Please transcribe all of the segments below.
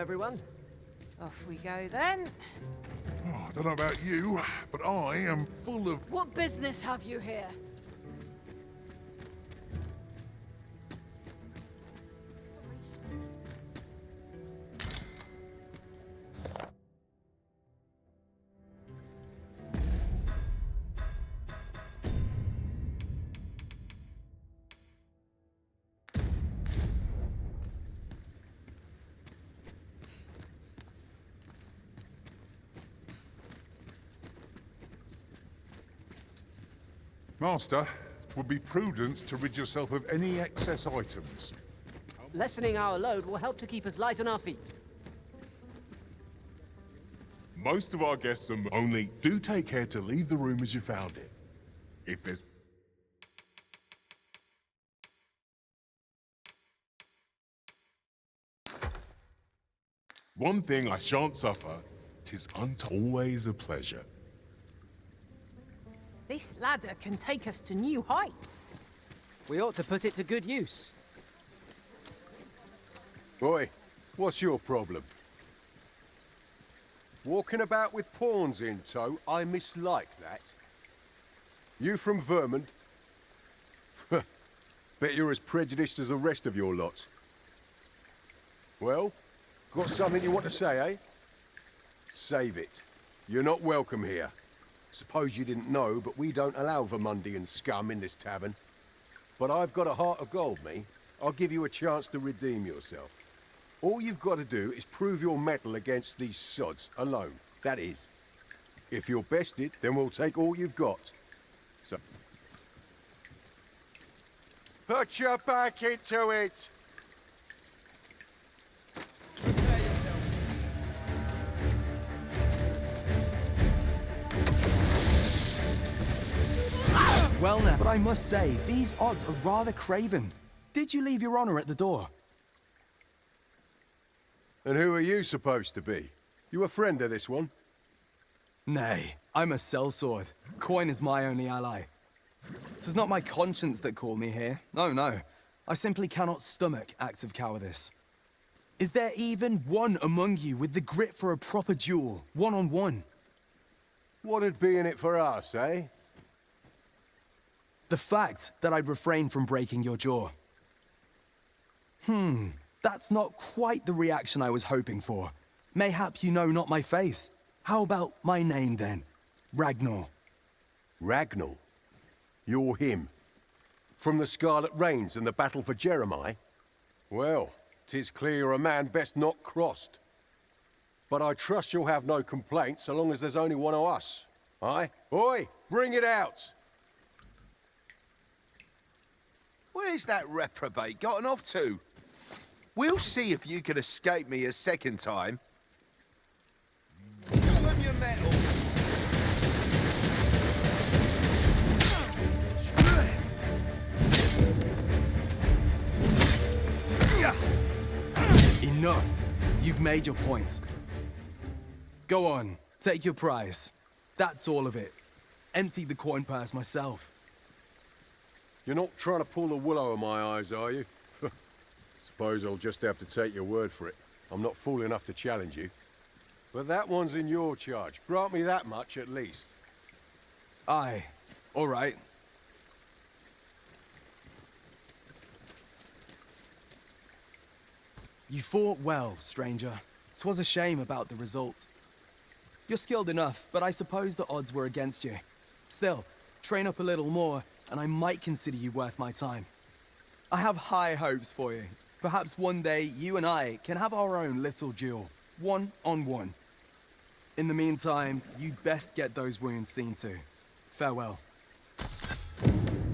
everyone. Off we go then. Oh, I don't know about you, but I am full of... What business have you here? Master, it would be prudent to rid yourself of any excess items. Lessening our load will help to keep us light on our feet. Most of our guests are... Only do take care to leave the room as you found it. If there's... One thing I shan't suffer, 'tis always a pleasure. This ladder can take us to new heights. We ought to put it to good use. Boy, what's your problem? Walking about with pawns in tow, I mislike that. You from Vermont? Bet you're as prejudiced as the rest of your lot. Well, got something you want to say, eh? Save it. You're not welcome here. Suppose you didn't know, but we don't allow Vermundian scum in this tavern. But I've got a heart of gold, me. I'll give you a chance to redeem yourself. All you've got to do is prove your mettle against these sods, alone. That is. If you're bested, then we'll take all you've got. So... Put your back into it! Well now, but I must say, these odds are rather craven. Did you leave your honor at the door? And who are you supposed to be? You a friend of this one? Nay, I'm a sellsword. Coin is my only ally. 'Tis not my conscience that called me here. Oh no, I simply cannot stomach acts of cowardice. Is there even one among you with the grit for a proper duel, one-on-one? What'd be in it for us, eh? The fact that I'd refrain from breaking your jaw. That's not quite the reaction I was hoping for. Mayhap you know not my face. How about my name then? Ragnar. Ragnar? You're him? From the Scarlet Rains and the battle for Jeremiah? Well, 'tis clear you're a man best not crossed. But I trust you'll have no complaints so long as there's only one of us. Aye? Oi, bring it out! Where's that reprobate gotten off to? We'll see if you can escape me a second time. Show them your mettle! Enough. You've made your point. Go on, take your prize. That's all of it. Empty the coin purse myself. You're not trying to pull the wool over my eyes, are you? Suppose I'll just have to take your word for it. I'm not fool enough to challenge you. But that one's in your charge. Grant me that much, at least. Aye. All right. You fought well, stranger. 'Twas a shame about the result. You're skilled enough, but I suppose the odds were against you. Still, train up a little more, and I might consider you worth my time. I have high hopes for you. Perhaps one day, you and I can have our own little duel, one-on-one. In the meantime, you'd best get those wounds seen to. Farewell.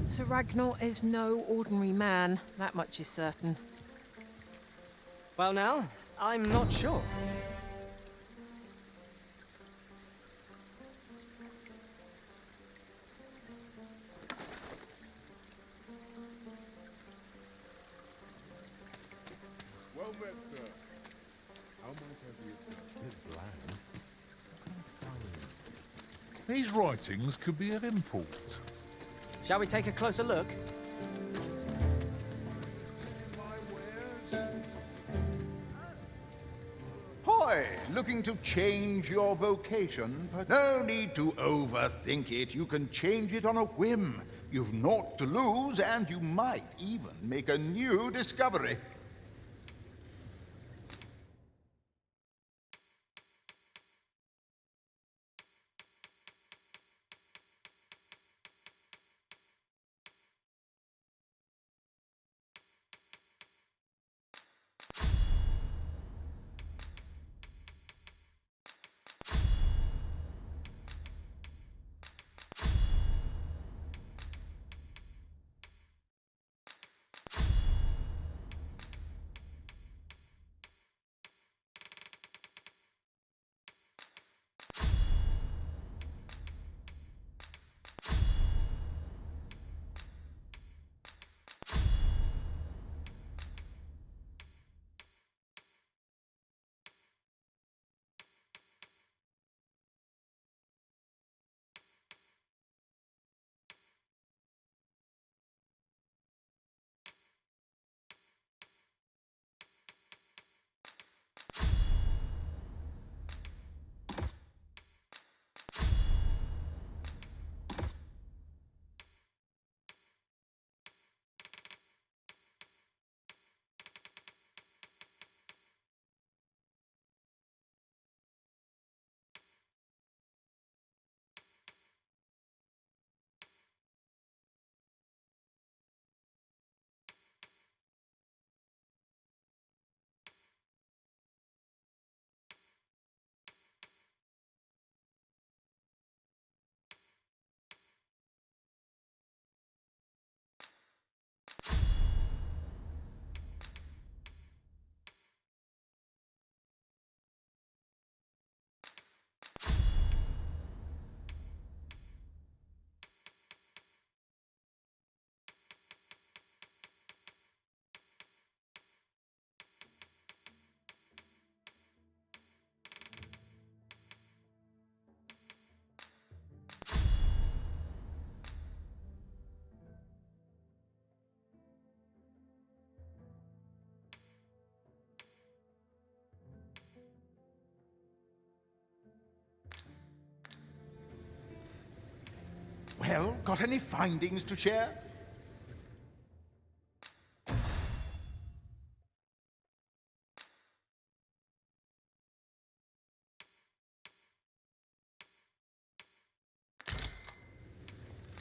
Sir Ragnar is no ordinary man, that much is certain. Well now, I'm not sure. Well met, sir. How might I be bland? These writings could be of import. Shall we take a closer look? boy, looking to change your vocation, but no need to overthink it. You can change it on a whim. You've naught to lose, and you might even make a new discovery. Well, got any findings to share?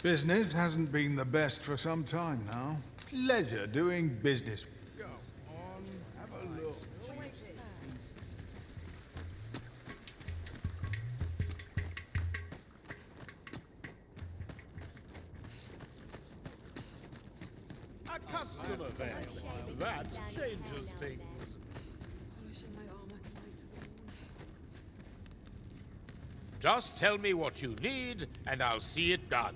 Business hasn't been the best for some time now. Pleasure doing business. Go on, have a look. A customer there. That changes things. Just tell me what you need, and I'll see it done.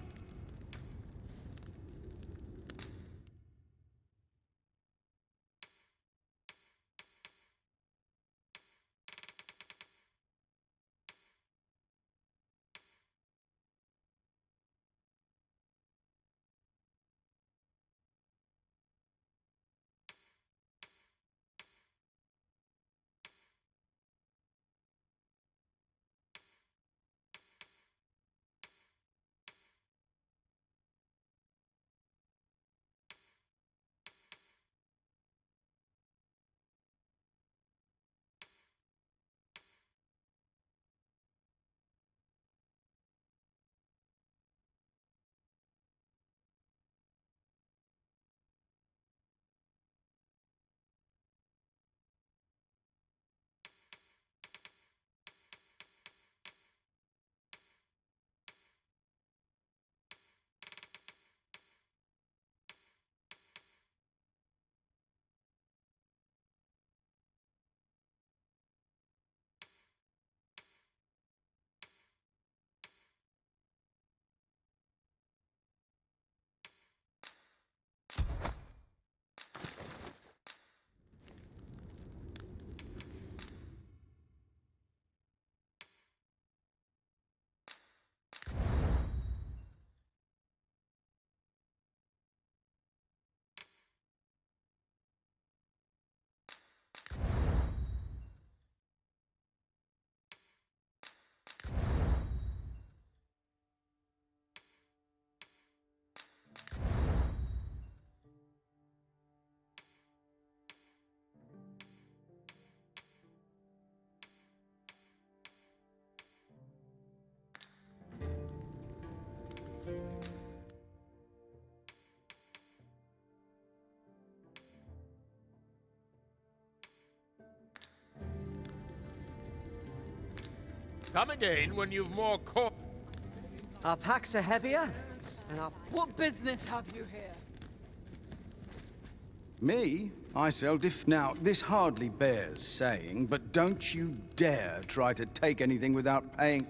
Come again when you've more Our packs are heavier, and our... What business have you here? Me? I sell Now, this hardly bears saying, but don't you dare try to take anything without paying...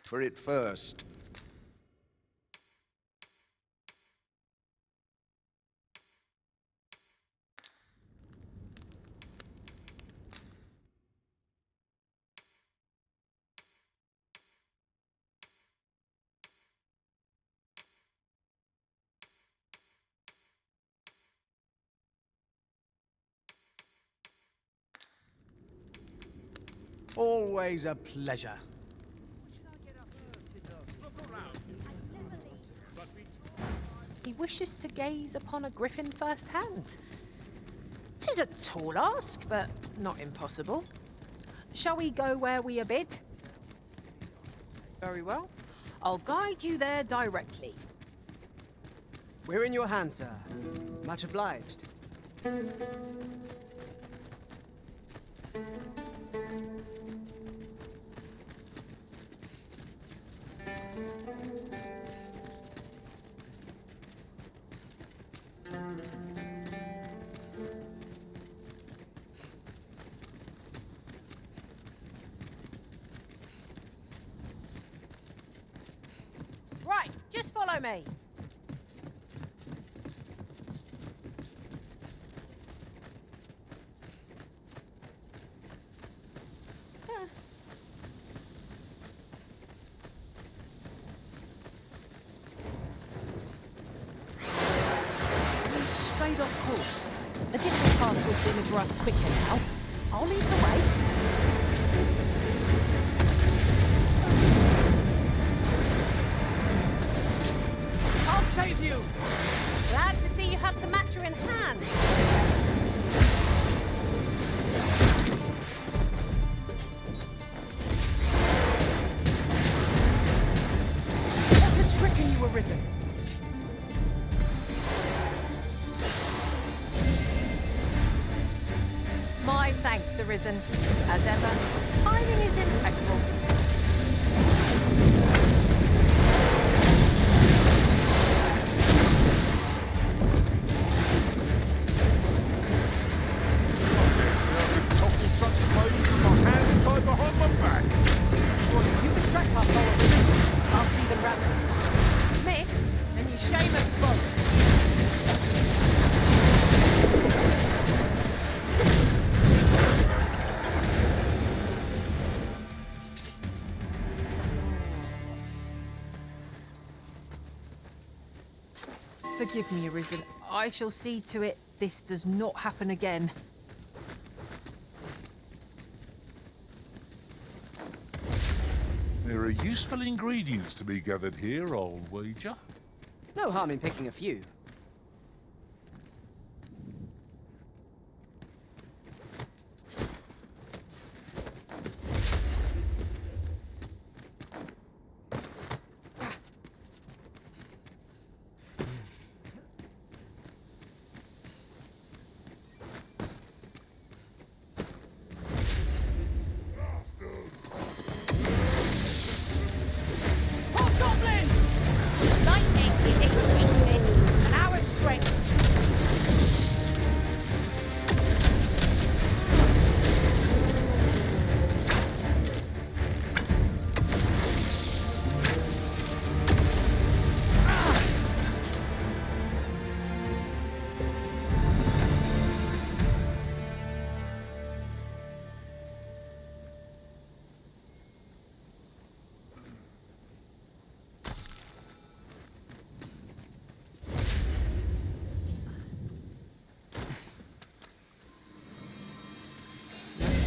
for it first. Always a pleasure. He wishes to gaze upon a griffin firsthand. 'Tis a tall ask, but not impossible. Shall we go where we are bid? Very well. I'll guide you there directly. We're in your hands, sir. Much obliged. Right, just follow me. We've strayed off course. A different path would deliver us quicker now. I'll lead the way. I'll save you! Glad to see you have the matter in hand. What has stricken you, Arisen? My thanks, Arisen. As ever, timing is impeccable. You distract our followers. I'll see them round. Miss, and you shame us both. Forgive me, Arisen. I shall see to it this does not happen again. There are useful ingredients to be gathered here, I'll wager. No harm in picking a few. Hobgoblin! Lightning is its weakness, and our strength.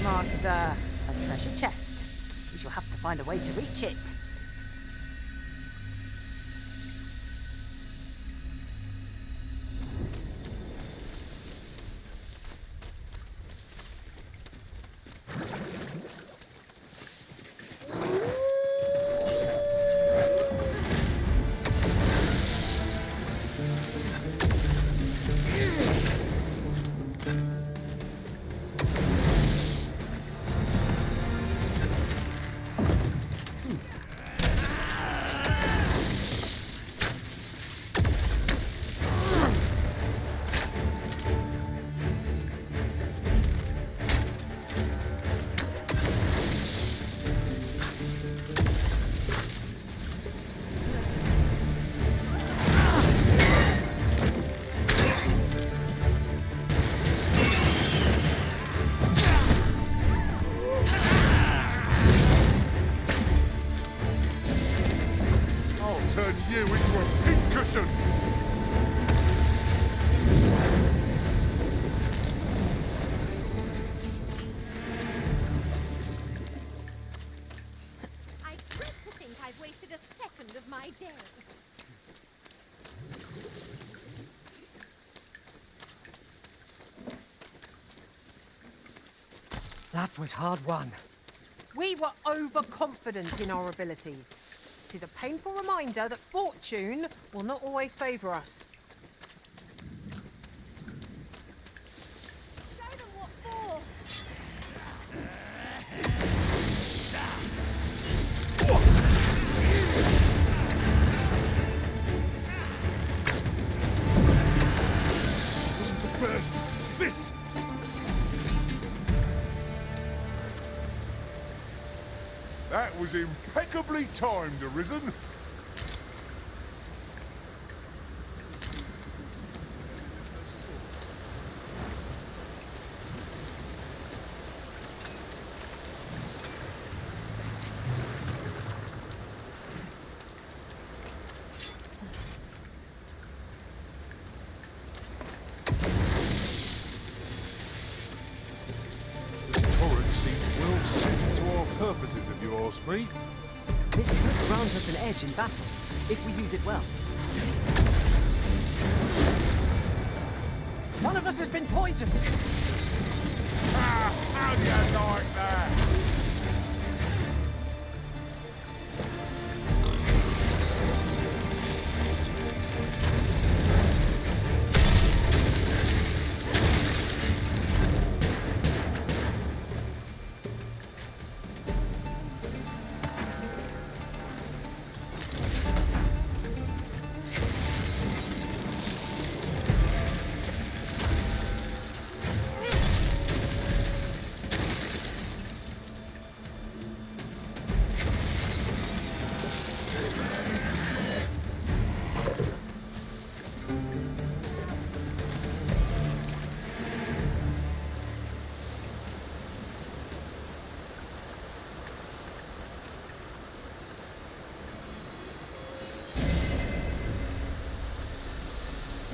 Master, a treasure chest. We shall have to find a way to reach it. turn you into a pincushion! I dread to think I've wasted a second of my day. That was hard won. We were overconfident in our abilities. It is a painful reminder that fortune will not always favour us. Show them what for. This! That was impeccably timed, Arisen. Purposes of your speak. This could grant us an edge in battle, if we use it well. One of us has been poisoned! Ah, how do you like that?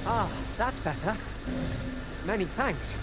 Ah, that's better. Many thanks.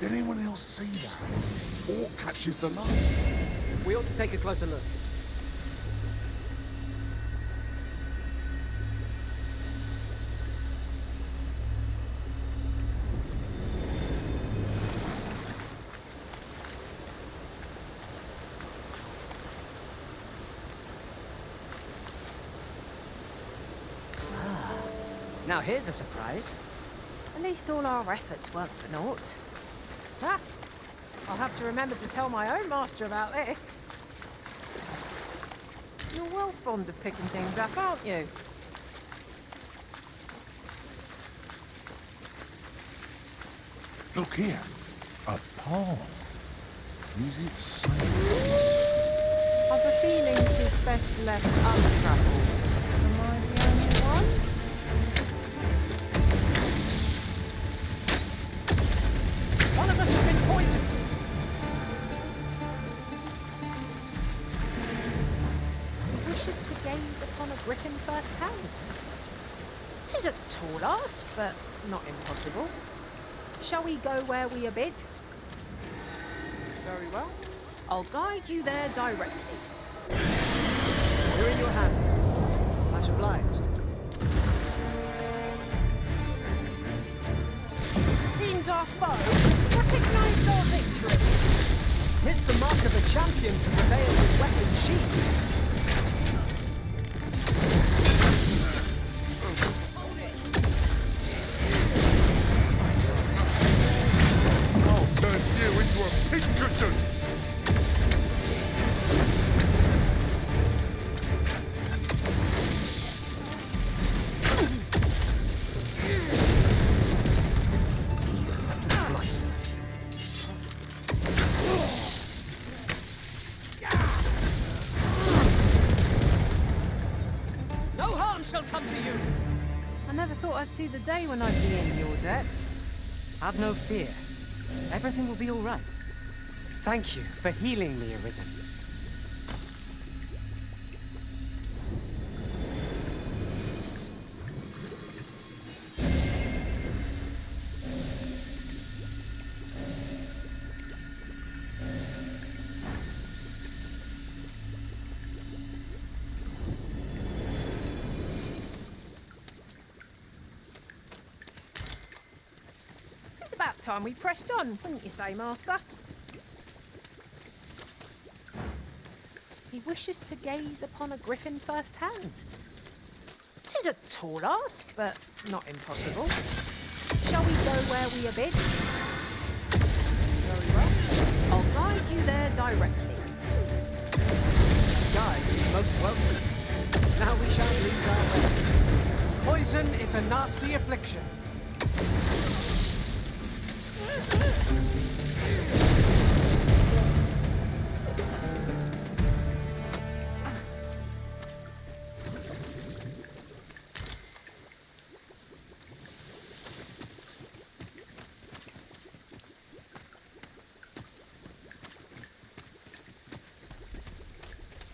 Did anyone else see that? Or catches the light? We ought to take a closer look. Now here's a surprise. At least all our efforts weren't for naught. Ah, I'll have to remember to tell my own master about this. You're well fond of picking things up, aren't you? Look here. A path. Is it safe? I've a feeling 'tis best left untravelled. Am I the only one? One of us has been poisoned. He wishes to gaze upon a griffin firsthand. 'Tis a tall ask, but not impossible. Shall we go where we are bid? Very well. I'll guide you there directly. We're in your hands. Much obliged. Seems our foe recognized our victory. It's the mark of a champion to prevail with weapons sheathed. I'll turn you into a pincushion! No harm shall come to you. I never thought I'd see the day when I'd be in your debt. Have no fear. Everything will be all right. Thank you for healing me, Arisen. It's about time we pressed on, wouldn't you say, Master? He wishes to gaze upon a griffin firsthand. 'Tis a tall ask, but not impossible. Shall we go where we are bid? Very well. I'll guide you there directly. Guide is most welcome. Now we shall lose our way. Poison is a nasty affliction.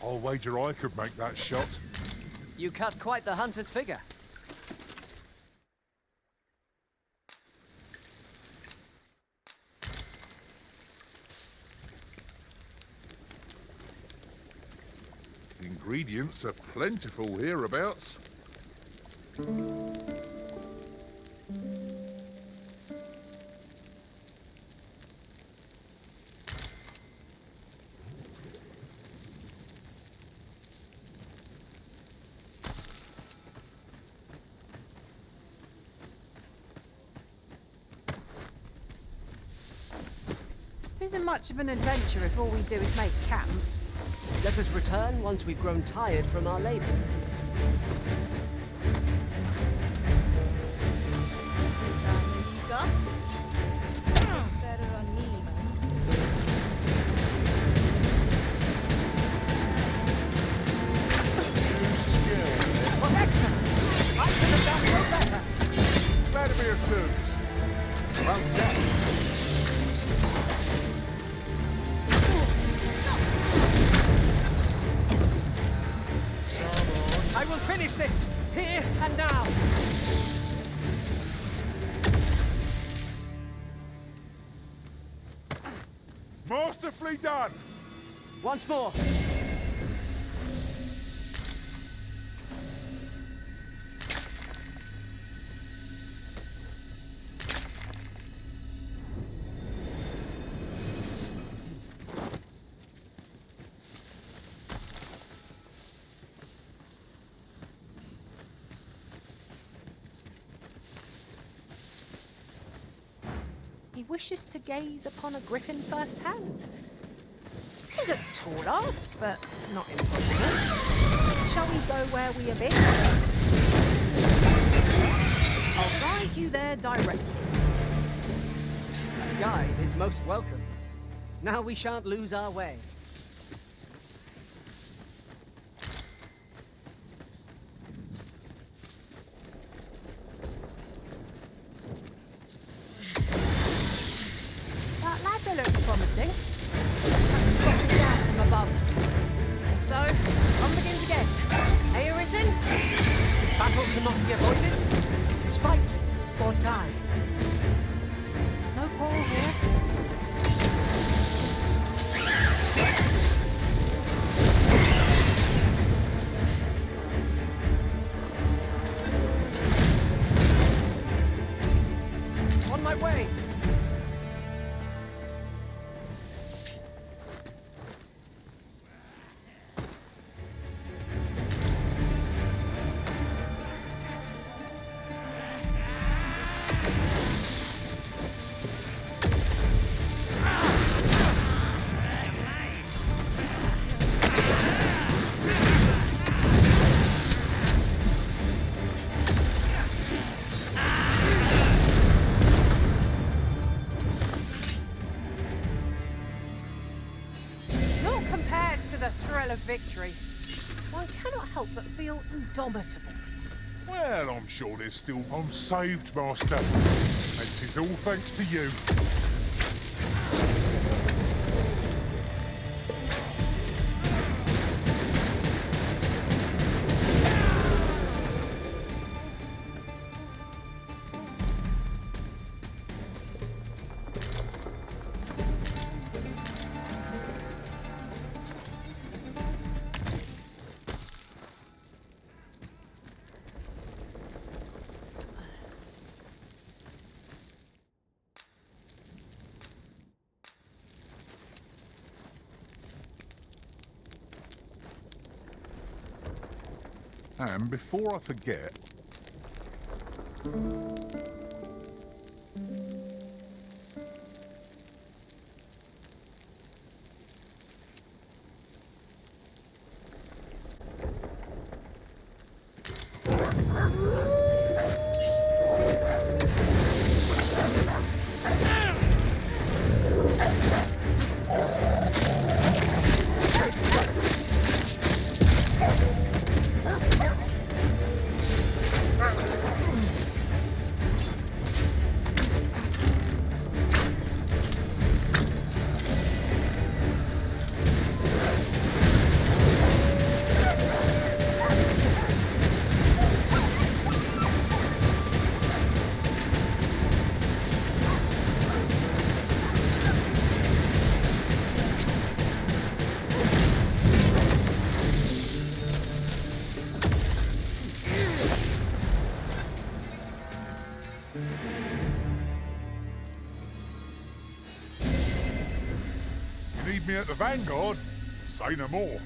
I'll wager I could make that shot. You cut quite the hunter's figure. Ingredients are plentiful hereabouts. It isn't much of an adventure if all we do is make camp. Let us return once we've grown tired from our labors. Well, excellent! I could have done no better. Glad to be of service. Well said. I will finish this, here and now. Masterfully done! Once more. wishes to gaze upon a griffin firsthand. 'Tis a tall ask, but not impossible. Shall we go where we are bid? I'll guide you there directly. A guide is most welcome. Now we shan't lose our way. That ladder looks promising. Dropping down from above. So, on begins again. Hey, Arisen? Battle cannot be avoided. It's fight or die. No quarrel here. On my way. Not compared to the thrill of victory. One cannot help but feel indomitable. Well, I'm sure there's still... I'm saved, Master. And 'tis all thanks to you. And before I forget... Need me at the Vanguard? Say no more.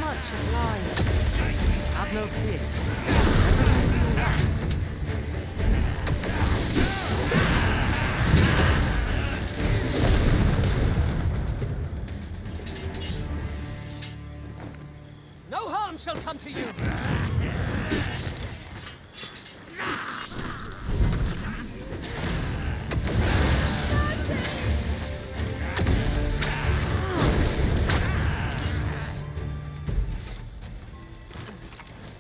Much obliged. Have no fear. No harm shall come to you.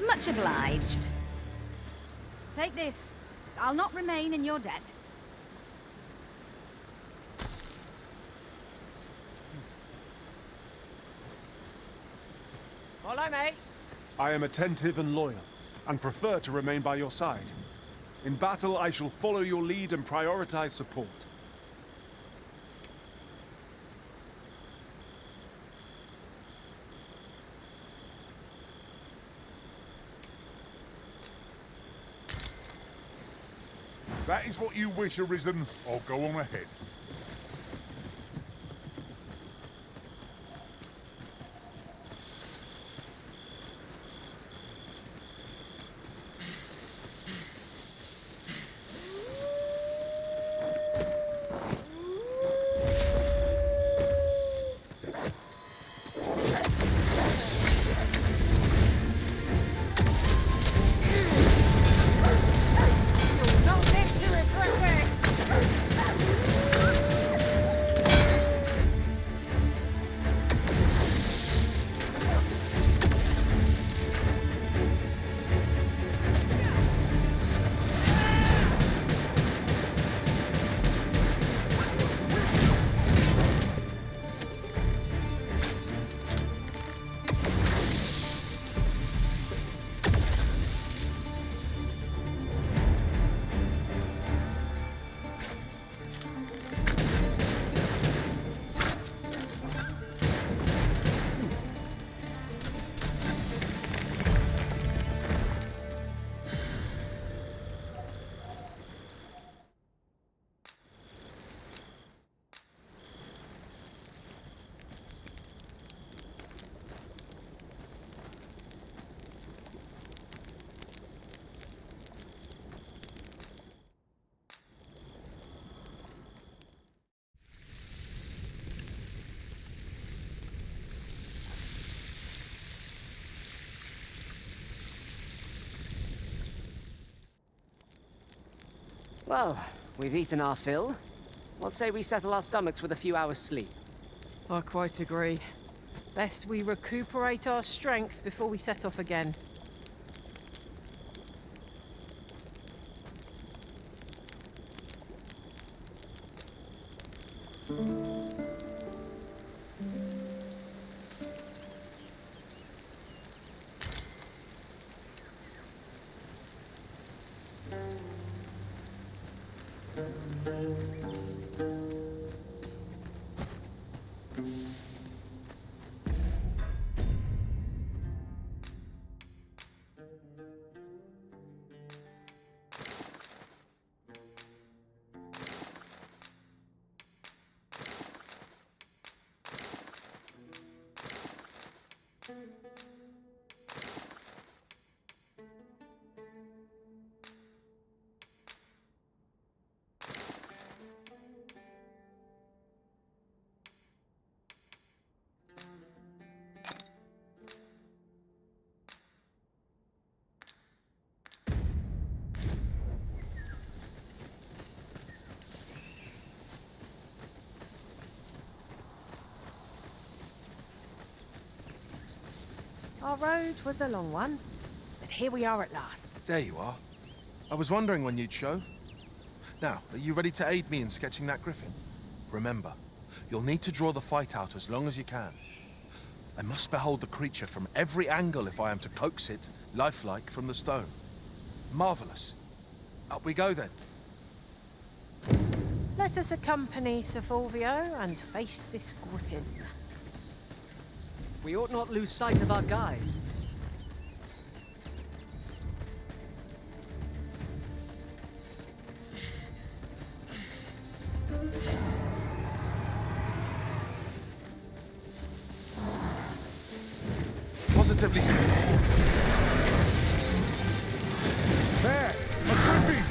Much obliged. Take this. I'll not remain in your debt. Follow me. I am attentive and loyal, and prefer to remain by your side. In battle, I shall follow your lead and prioritize support. If that is what you wish, Arisen, I'll go on ahead. Well, we've eaten our fill. What say we settle our stomachs with a few hours' sleep? I quite agree. Best we recuperate our strength before we set off again. Our road was a long one, but here we are at last. There you are. I was wondering when you'd show. Now, are you ready to aid me in sketching that griffin? Remember, you'll need to draw the fight out as long as you can. I must behold the creature from every angle if I am to coax it, lifelike, from the stone. Marvelous. Up we go then. Let us accompany Sir Fulvio and face this griffin. We ought not lose sight of our guide. Positively speaking. There! A griffin!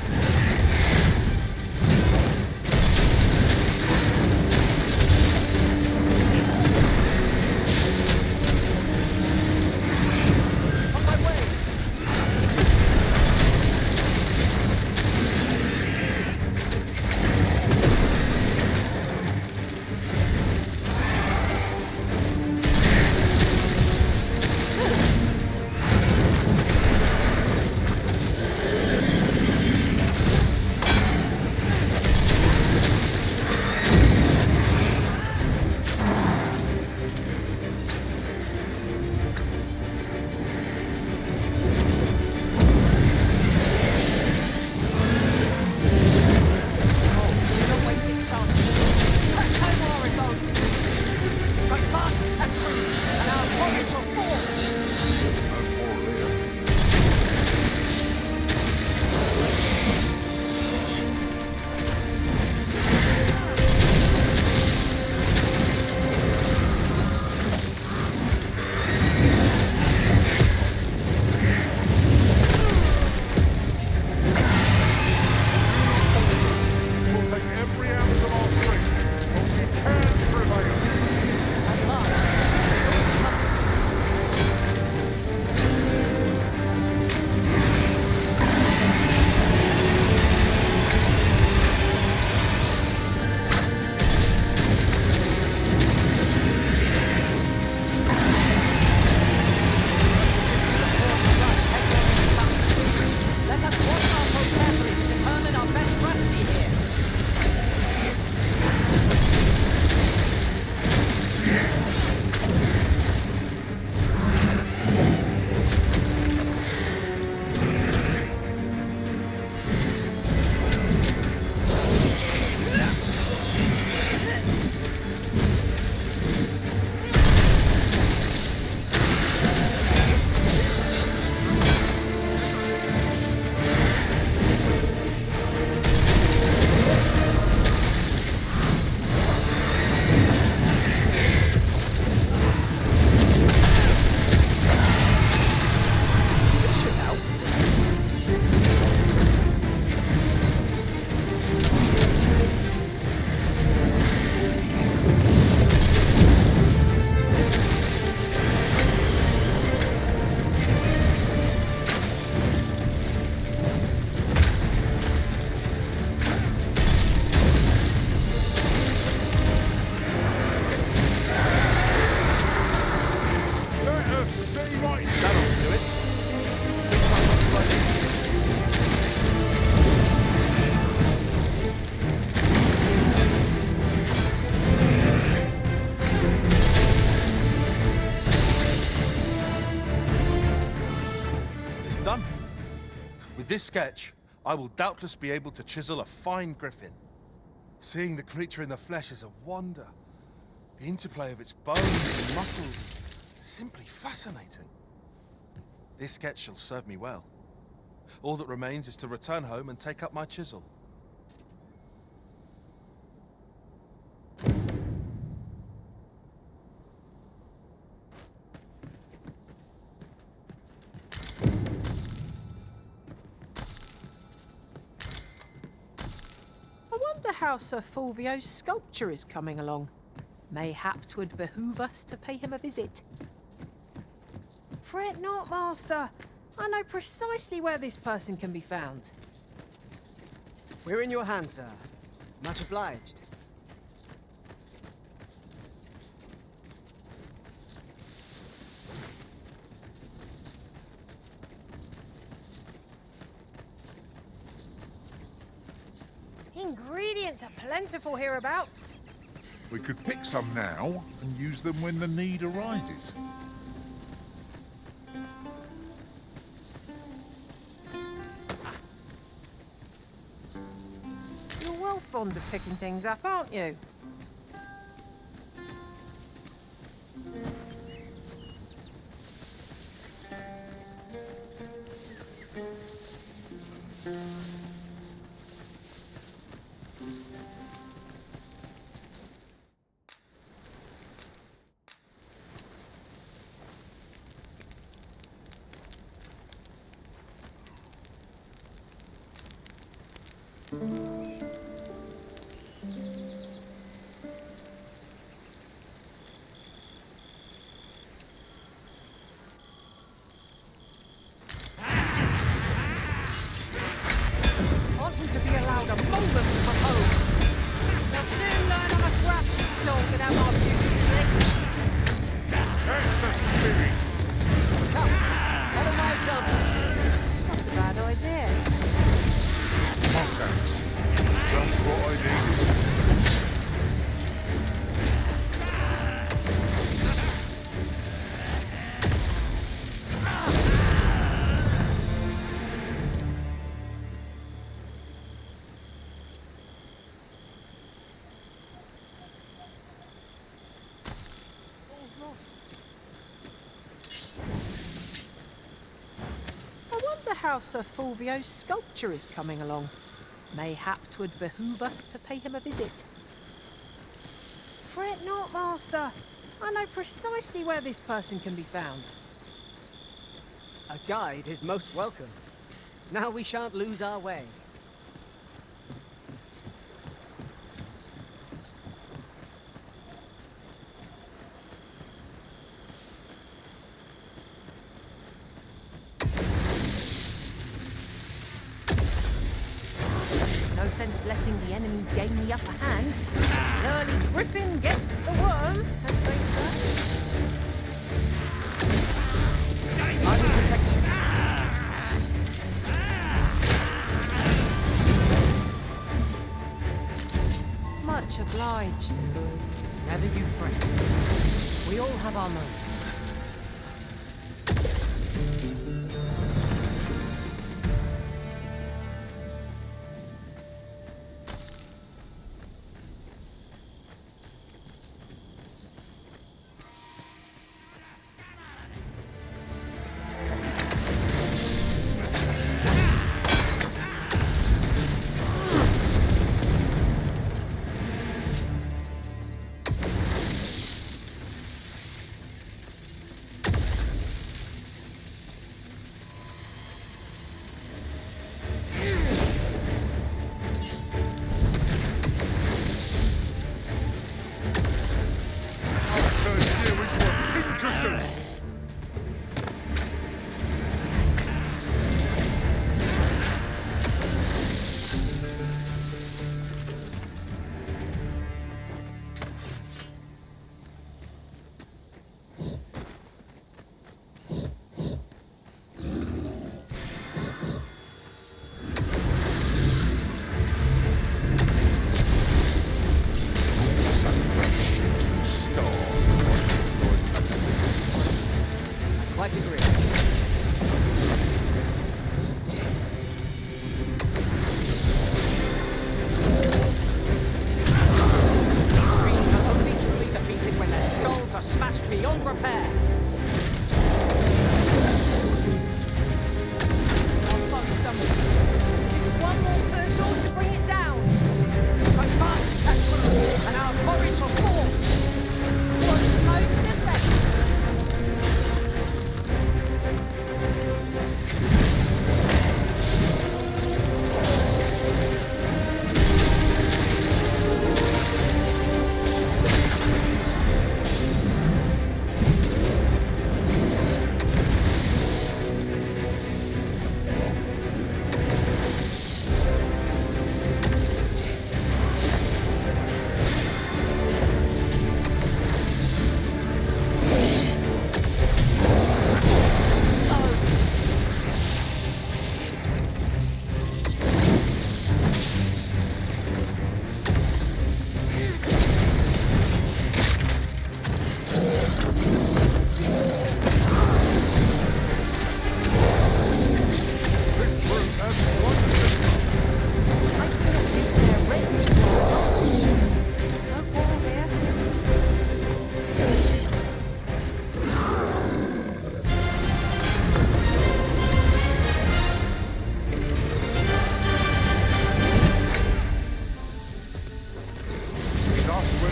this sketch, I will doubtless be able to chisel a fine griffin. Seeing the creature in the flesh is a wonder. The interplay of its bones and muscles is simply fascinating. This sketch shall serve me well. All that remains is to return home and take up my chisel. How Sir Fulvio's sculpture is coming along. Mayhap 'twould behoove us to pay him a visit. Fret not, Master. I know precisely where this person can be found. We're in your hands, sir. Much obliged. Ingredients are plentiful hereabouts. We could pick some now and use them when the need arises. You're well fond of picking things up, aren't you? Want him to be allowed a moment to propose. They'll soon learn I'm a crafty stalk and have our beauty sleep. That's the spirit! Come, follow my example. Not a bad idea. Oh, thanks. That's what I needed. How Sir Fulvio's sculpture is coming along. Mayhap 'twould behoove us to pay him a visit. Fret not, Master. I know precisely where this person can be found. A guide is most welcome. Now we shan't lose our way. No sense letting the enemy gain the upper hand. The early griffin gets the worm, as they say. I will protect you. Much obliged. Never you fret. We all have our moments.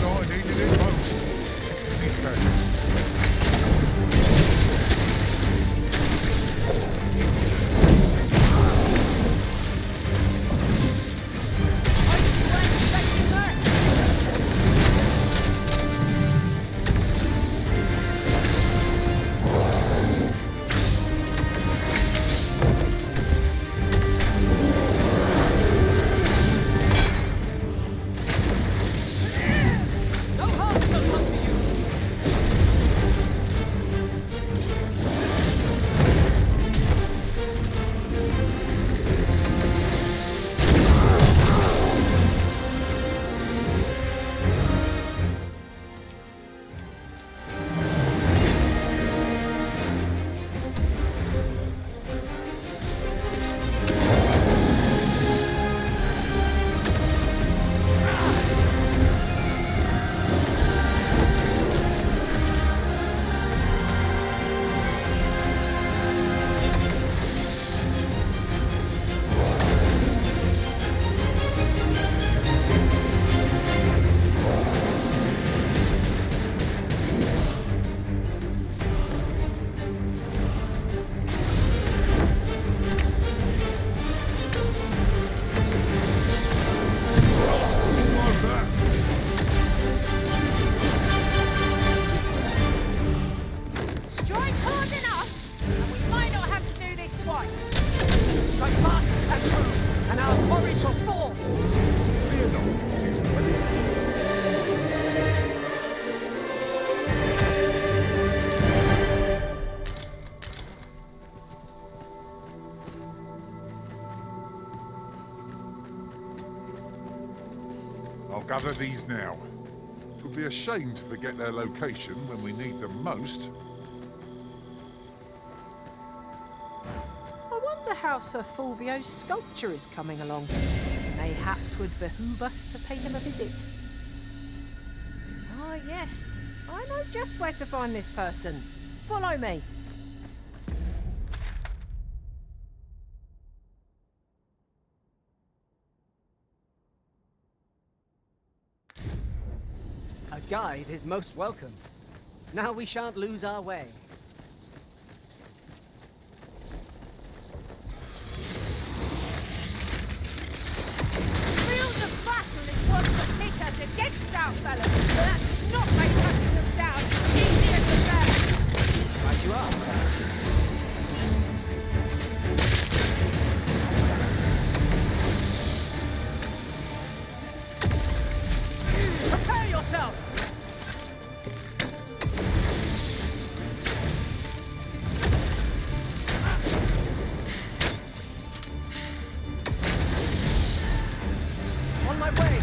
I needed it most. In fairness. I'll gather these now. It would be a shame to forget their location when we need them most. I wonder how Sir Fulvio's sculpture is coming along. Mayhap 'twould behoove us to pay him a visit. Ah, yes. I know just where to find this person. Follow me. A guide is most welcome. Now we shan't lose our way. Field of battle is what to pit us against our fellows, but that's not by cutting them down. Easier to bear. Right you are. Prepare yourself! On my way!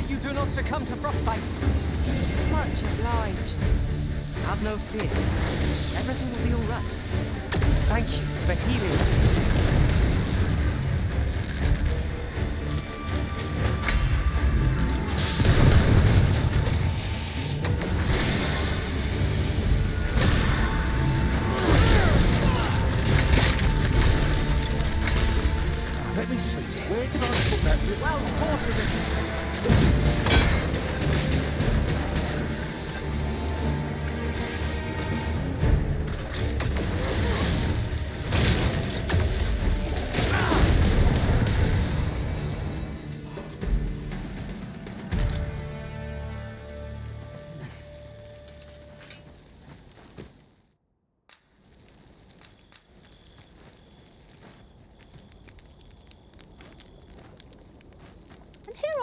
You do not succumb to frostbite. Much obliged. Have no fear. Everything will be all right. Thank you for healing us. Let me see. Where did I put that? Well, thought of it.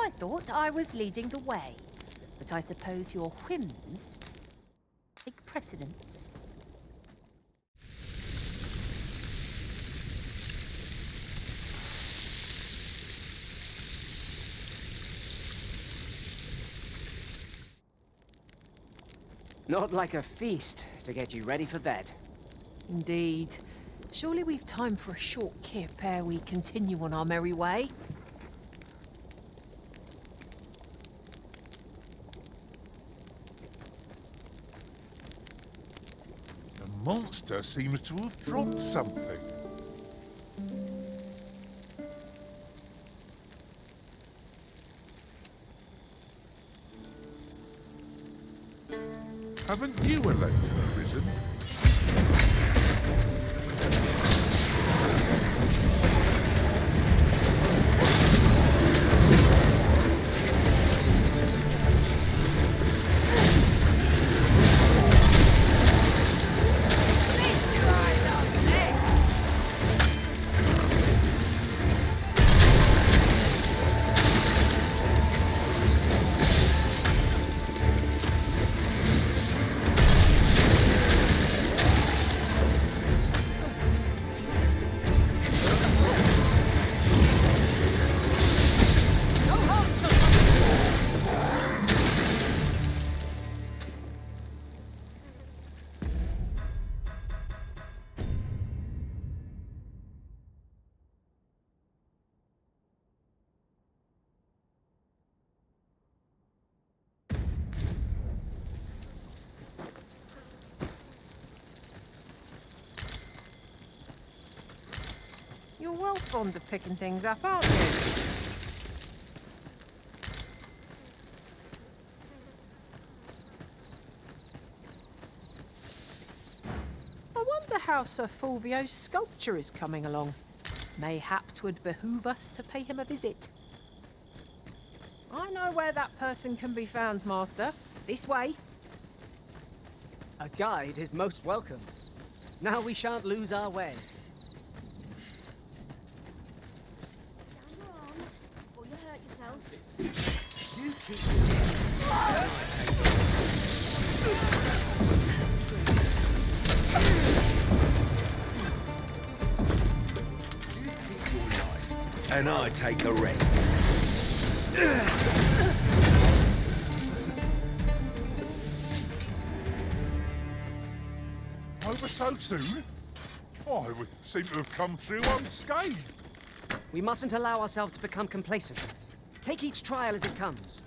I thought I was leading the way, but I suppose your whims take precedence. Not like a feast to get you ready for bed. Indeed. Surely we've time for a short kip ere we continue on our merry way. The monster seems to have dropped something. Haven't you elected arisen? You're well fond of picking things up, aren't you? I wonder how Sir Fulvio's sculpture is coming along. Mayhap 'twould behoove us to pay him a visit. I know where that person can be found, Master. This way. A guide is most welcome. Now we shan't lose our way. Or you hurt yourself. You keep... And I take the rest. Over so soon? Oh, I would seem to have come through unscathed. We mustn't allow ourselves to become complacent. Take each trial as it comes.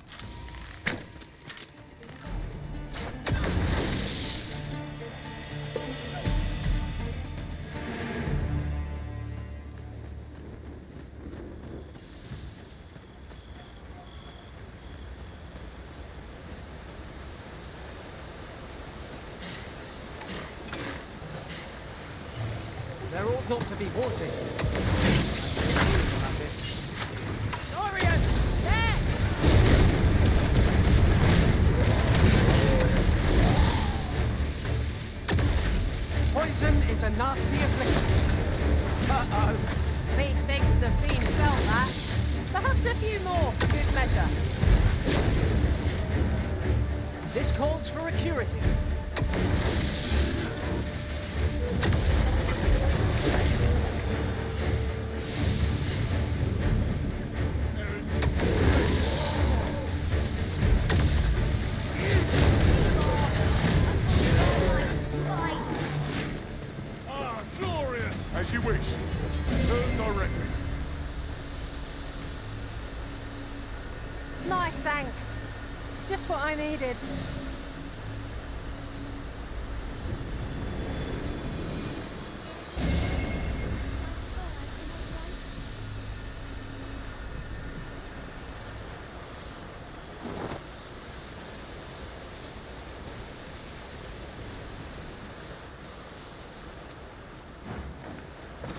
There ought not to be wanting. Dorian! There! Poison is a nasty affliction. Uh-oh. Methinks the fiend felt that. Perhaps a few more for good measure. This calls for a curative. Ah, glorious! As you wish. Turn directly. My thanks. Just what I needed.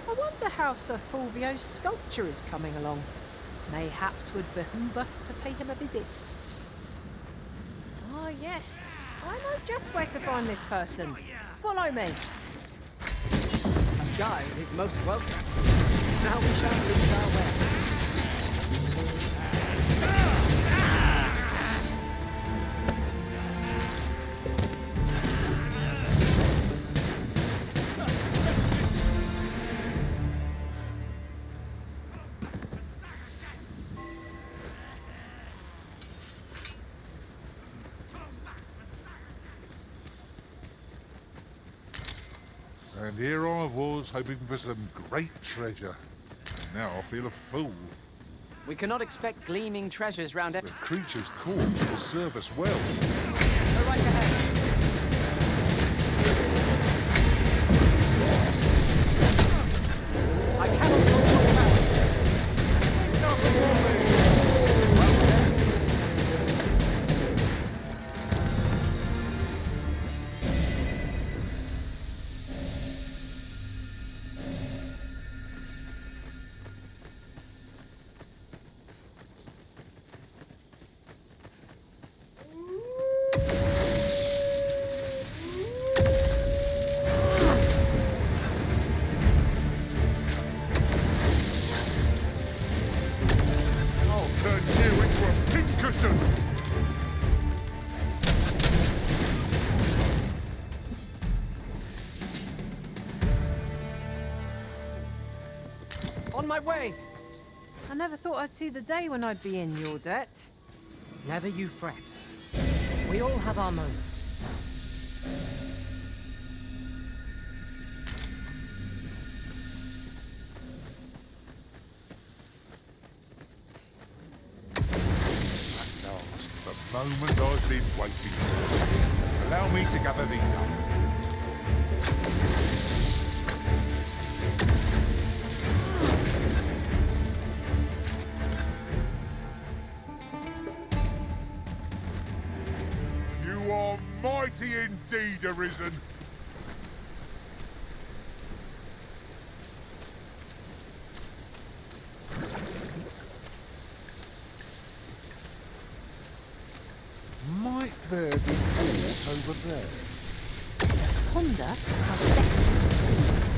I wonder how Sir Fulvio's sculpture is coming along. Mayhap 'twould behoove us to pay him a visit. Ah, yes. I know just where to find this person. Follow me. A guide is most welcome. Now we shan't lose our way. And here I was, hoping for some great treasure. Now I feel a fool. We cannot expect gleaming treasures round The creature's corpse will serve us well. Go right ahead. I cannot hold your balance. On my way! I never thought I'd see the day when I'd be in your debt. Never you fret. We all have our moments. At last, the moment I've been waiting for. Allow me to gather these up. You are mighty indeed, Arisen. Might there be aught over there? Let us ponder how best to proceed.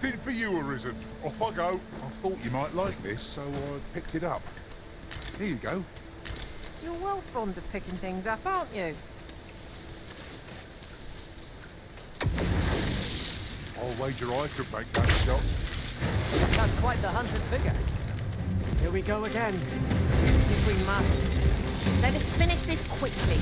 Anything for you, Arisen. Off I go. I thought you might like this, so I picked it up. Here you go. You're well fond of picking things up, aren't you? I'll wager I could make that shot. That's quite the hunter's figure. Here we go again. If we must. Let us finish this quickly.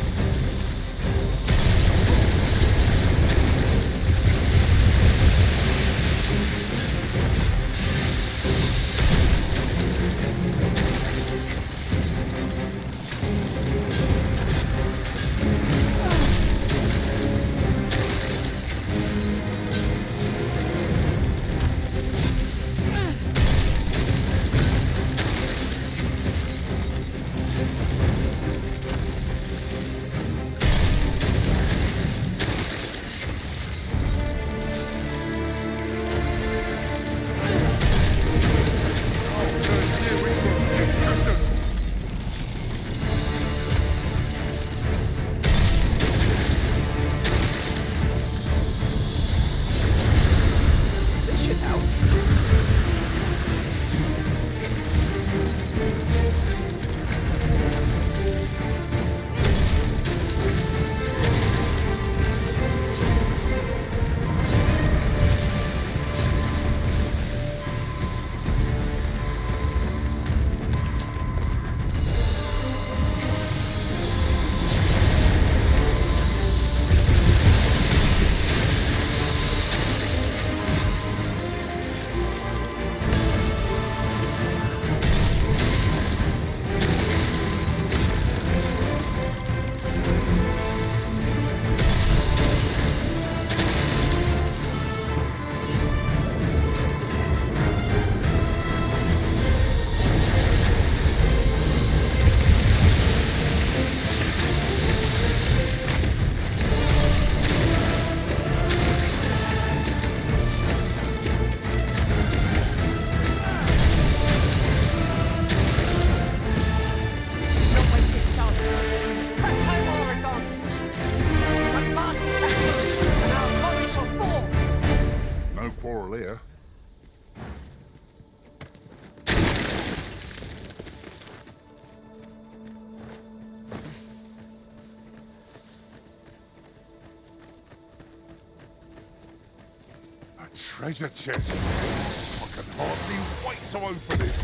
Treasure chest. I can hardly wait to open it.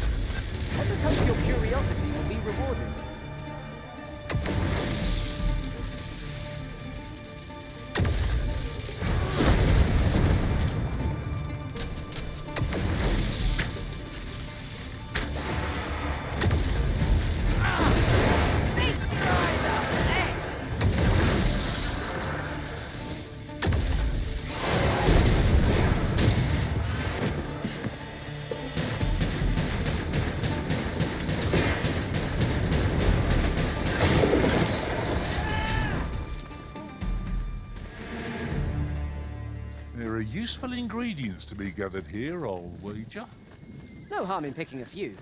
Let us hope your curiosity will be rewarded. Useful ingredients to be gathered here, I'll wager. No harm in picking a few.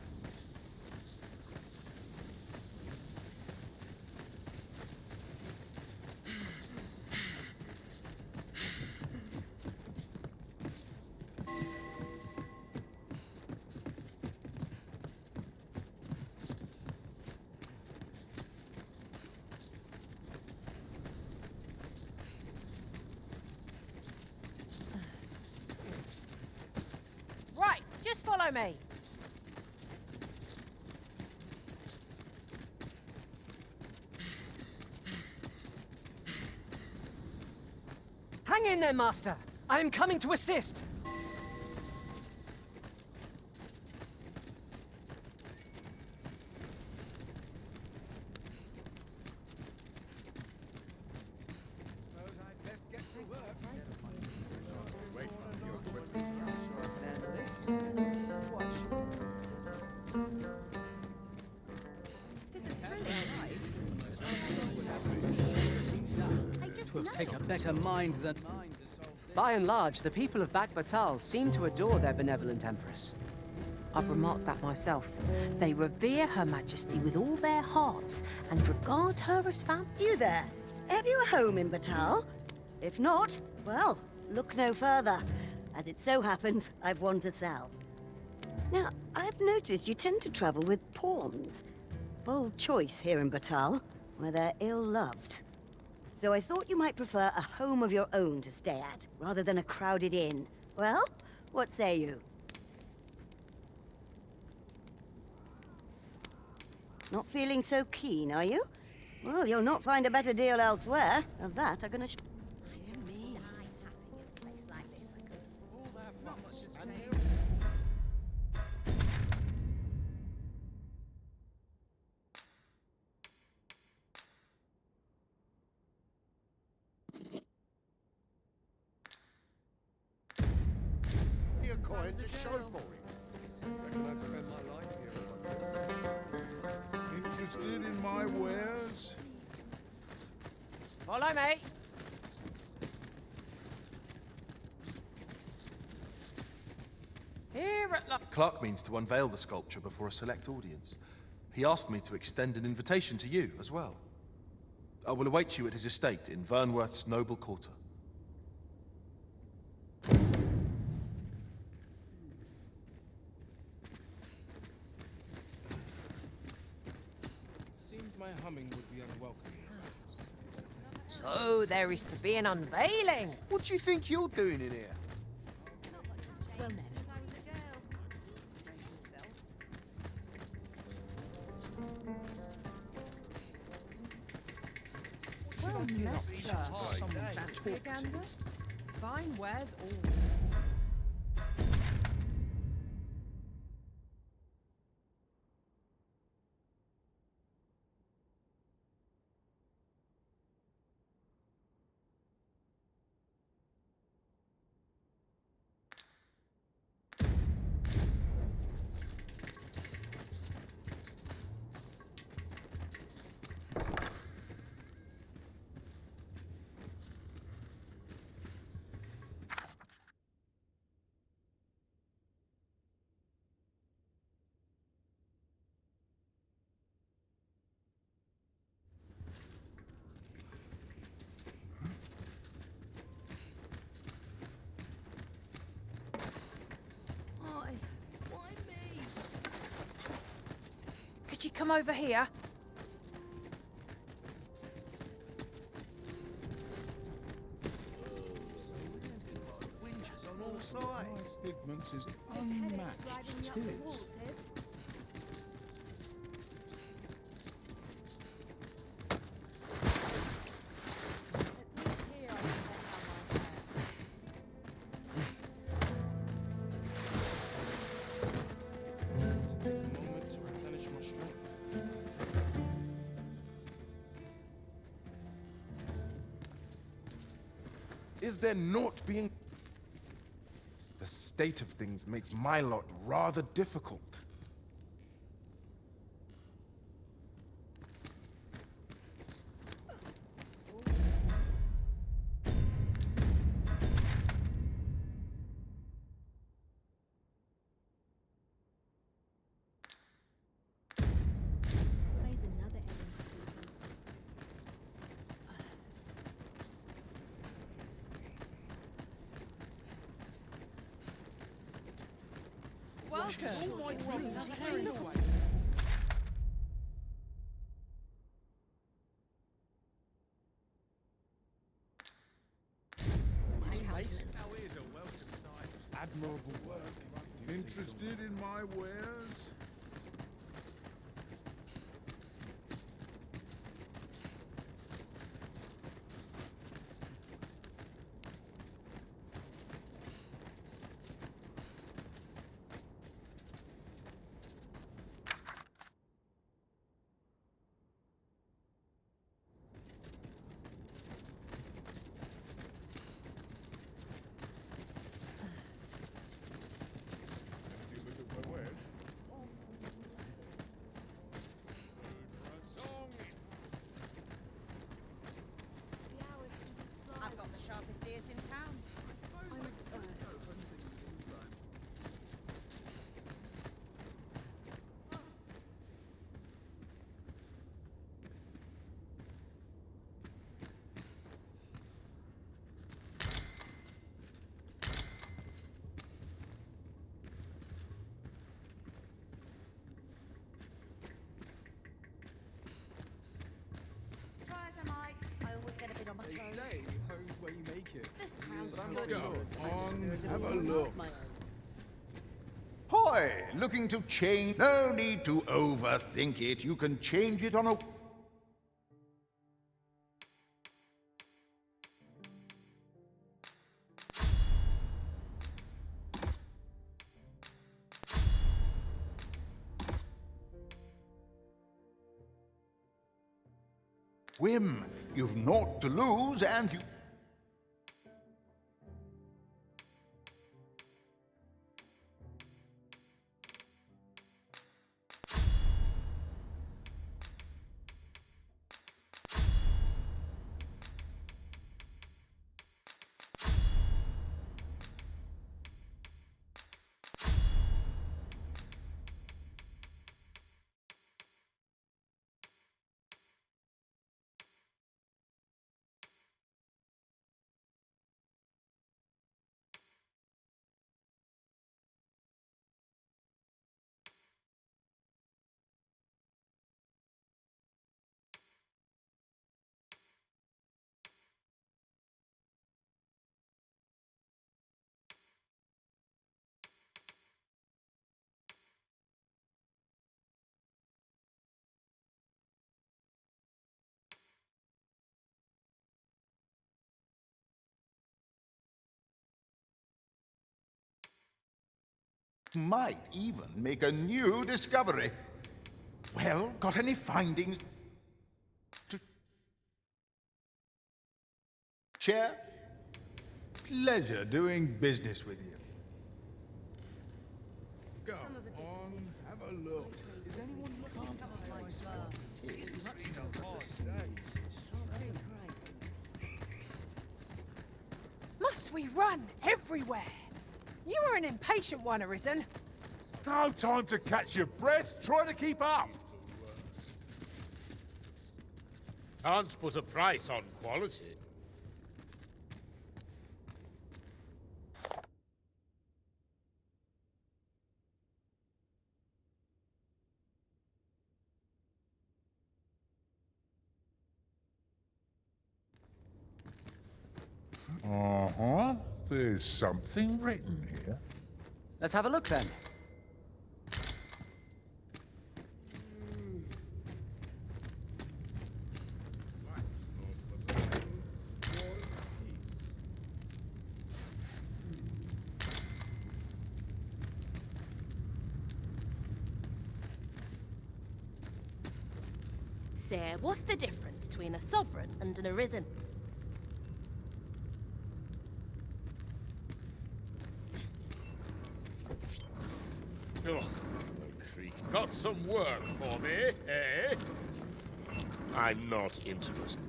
Just follow me. Hang in there, Master. I am coming to assist. Take a better mind than mine. By and large, the people of Bagbatal seem to adore their benevolent empress. I've remarked that myself. They revere Her Majesty with all their hearts and regard her as family. You there? Have you a home in Batal? If not, well, look no further. As it so happens, I've one to sell. Now, I've noticed you tend to travel with pawns. Bold choice here in Batal, where they're ill-loved. So I thought you might prefer a home of your own to stay at, rather than a crowded inn. Well, what say you? Not feeling so keen, are you? Well, you'll not find a better deal elsewhere. Of that, I'm gonna A coin to show for it. Reckon I'd spend my life here if I could. Interested in my wares? Follow me. Here at the... Clark means to unveil the sculpture before a select audience. He asked me to extend an invitation to you as well. I will await you at his estate in Vernworth's noble quarter. Seems my humming would be unwelcome. So there is to be an unveiling. What do you think you're doing in here? Well met. Well met, sir. Some fancy a gander? Fine wares all. Why me? Could you come over here? Winches on all sides. Pigments is Driving unmatched me up the tips. wall, Tiz. Moment to replenish my strength. Is there naught being... The state of things makes my lot rather difficult. Plays another errand to see to. Admirable work. Interested in my wares? You look at my wares. say, home's where you make it. This crowd's But I'm good. not sure. On, have a look. Hoy, looking to change? No need to overthink it. You can change it on a... whim. You've naught to lose, and you... might even make a new discovery. Well, got any findings to share? Pleasure doing business with you. Go on, have a look. Is anyone looking into the price Must we run everywhere? You are an impatient one, Arisen. No time to catch your breath. Try to keep up. Can't put a price on quality. Uh-huh. There's something written here. Let's have a look then. Sir, what's the difference between a sovereign and an arisen? Oh, my creek. Got some work for me, eh? I'm not interested.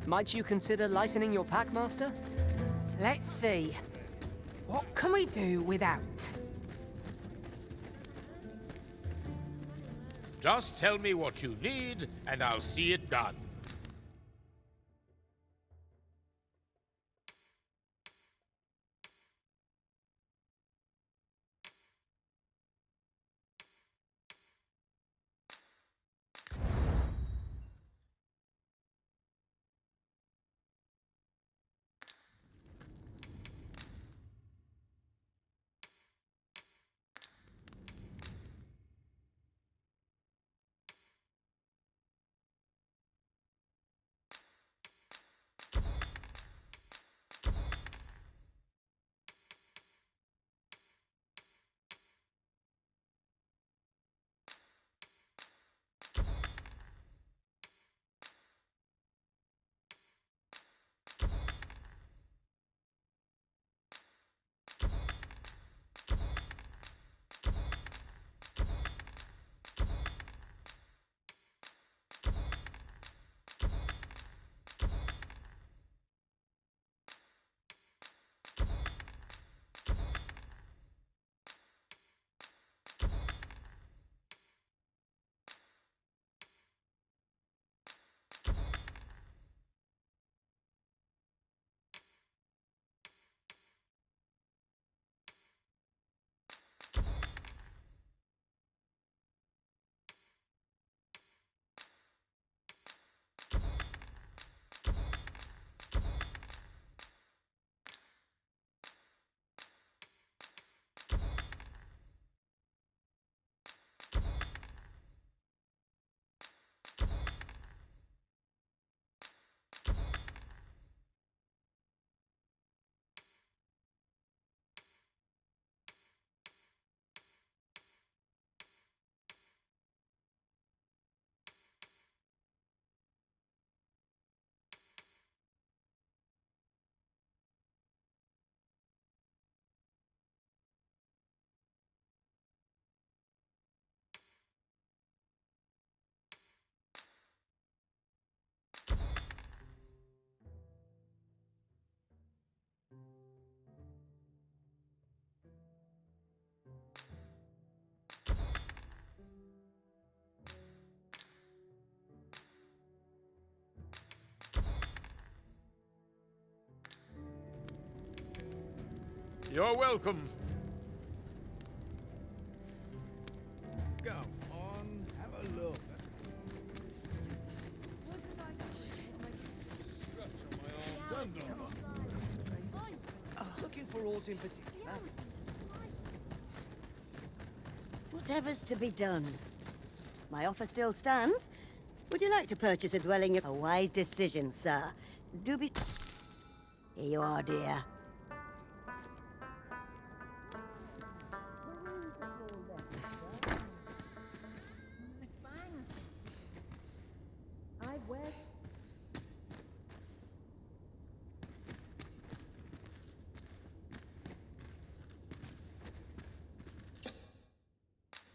Might you consider lightening your pack, Master? Let's see. What can we do without? Just tell me what you need, and I'll see it done. You're welcome. Go on, have a look. Looking for aught in particular? Whatever's to be done. My offer still stands. Would you like to purchase a dwelling? A wise decision, sir. Do be... Here you are, dear.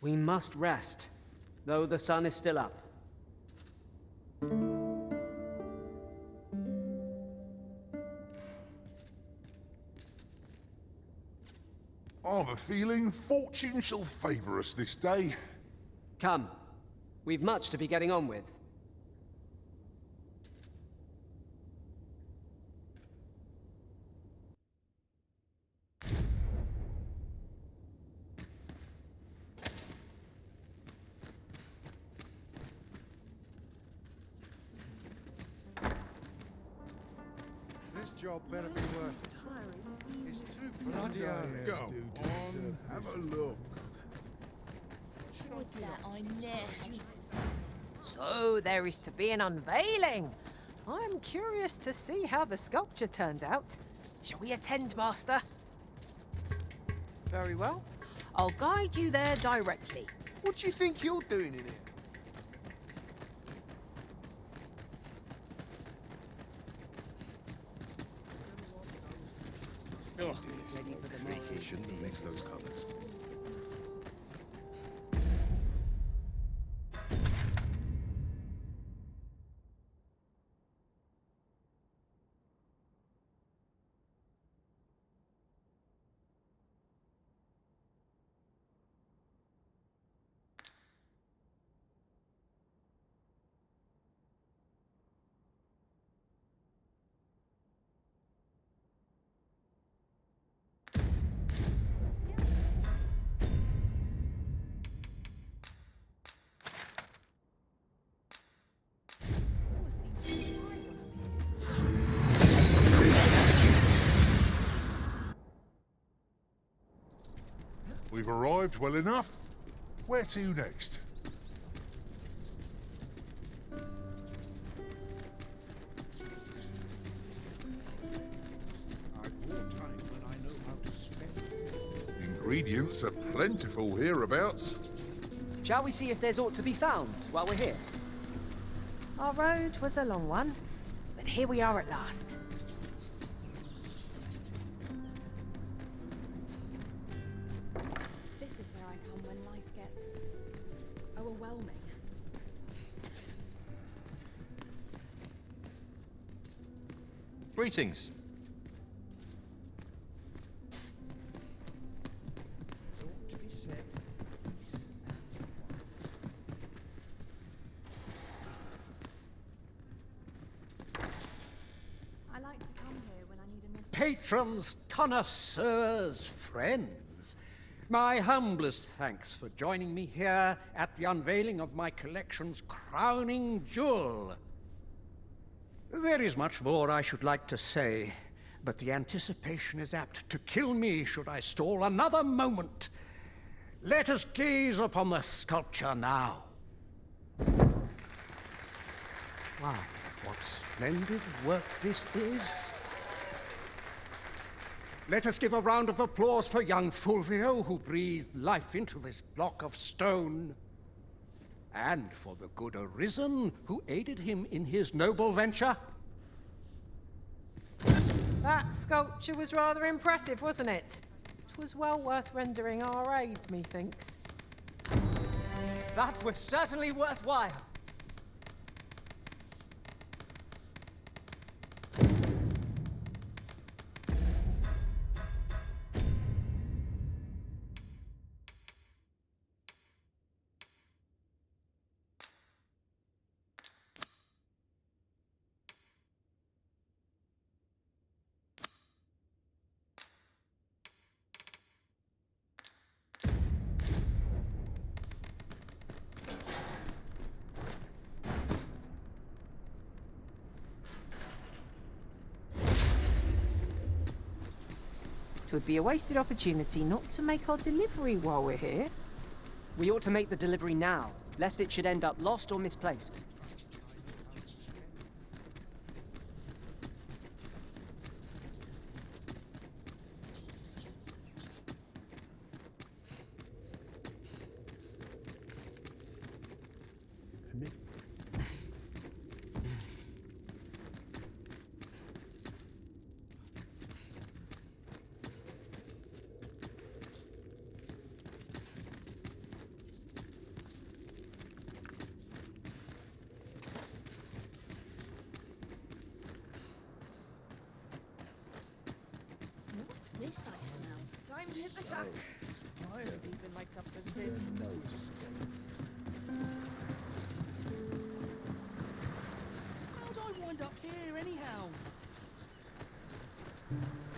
We must rest, though the sun is still up. I've a feeling fortune shall favour us this day. Come, we've much to be getting on with. This job better be worth it. It's too bloody early. Go on, have a look. So there is to be an unveiling. I'm curious to see how the sculpture turned out. Shall we attend, Master? Very well. I'll guide you there directly. What do you think you're doing in here? Freaky, shouldn't mix those colors. We've arrived well enough. Where to next? Ingredients are plentiful hereabouts. Shall we see if there's aught to be found while we're here? Our road was a long one, but here we are at last. This is where I come when life gets overwhelming. Greetings. I like to come here when I need a minute. Patrons, connoisseurs, friends, my humblest thanks for joining me here at the unveiling of my collection's crowning jewel. There is much more I should like to say, but the anticipation is apt to kill me should I stall another moment. Let us gaze upon the sculpture now. Wow, what splendid work this is. Let us give a round of applause for young Fulvio, who breathed life into this block of stone. And for the good Arisen, who aided him in his noble venture. That sculpture was rather impressive, wasn't it? 'Twas well worth rendering our aid, methinks. That was certainly worthwhile. 'Twould be a wasted opportunity not to make our delivery while we're here. We ought to make the delivery now, lest it should end up lost or misplaced. What's this I smell? Time to hit the sack. Deep in my cups as it is. How'd I wind up here anyhow?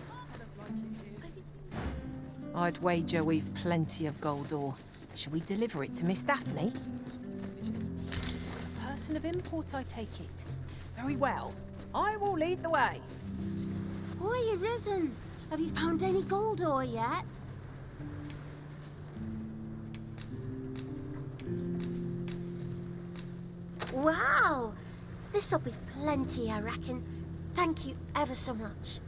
I don't like it here. I'd wager we've plenty of gold ore. Shall we deliver it to Miss Daphne? Person of import, I take it. Very well. I will lead the way. Oi, Arisen! Have you found any gold ore yet? Wow! This'll be plenty, I reckon. Thank you ever so much.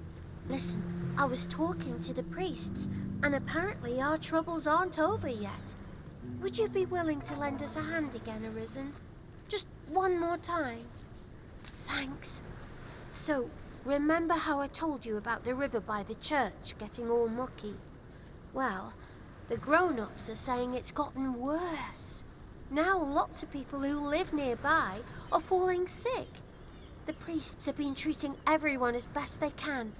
Listen, I was talking to the priests, and apparently our troubles aren't over yet. Would you be willing to lend us a hand again, Arisen? Just one more time. Thanks. So, remember how I told you about the river by the church getting all mucky? Well, the grown-ups are saying it's gotten worse. Now lots of people who live nearby are falling sick. The priests have been treating everyone as best they can,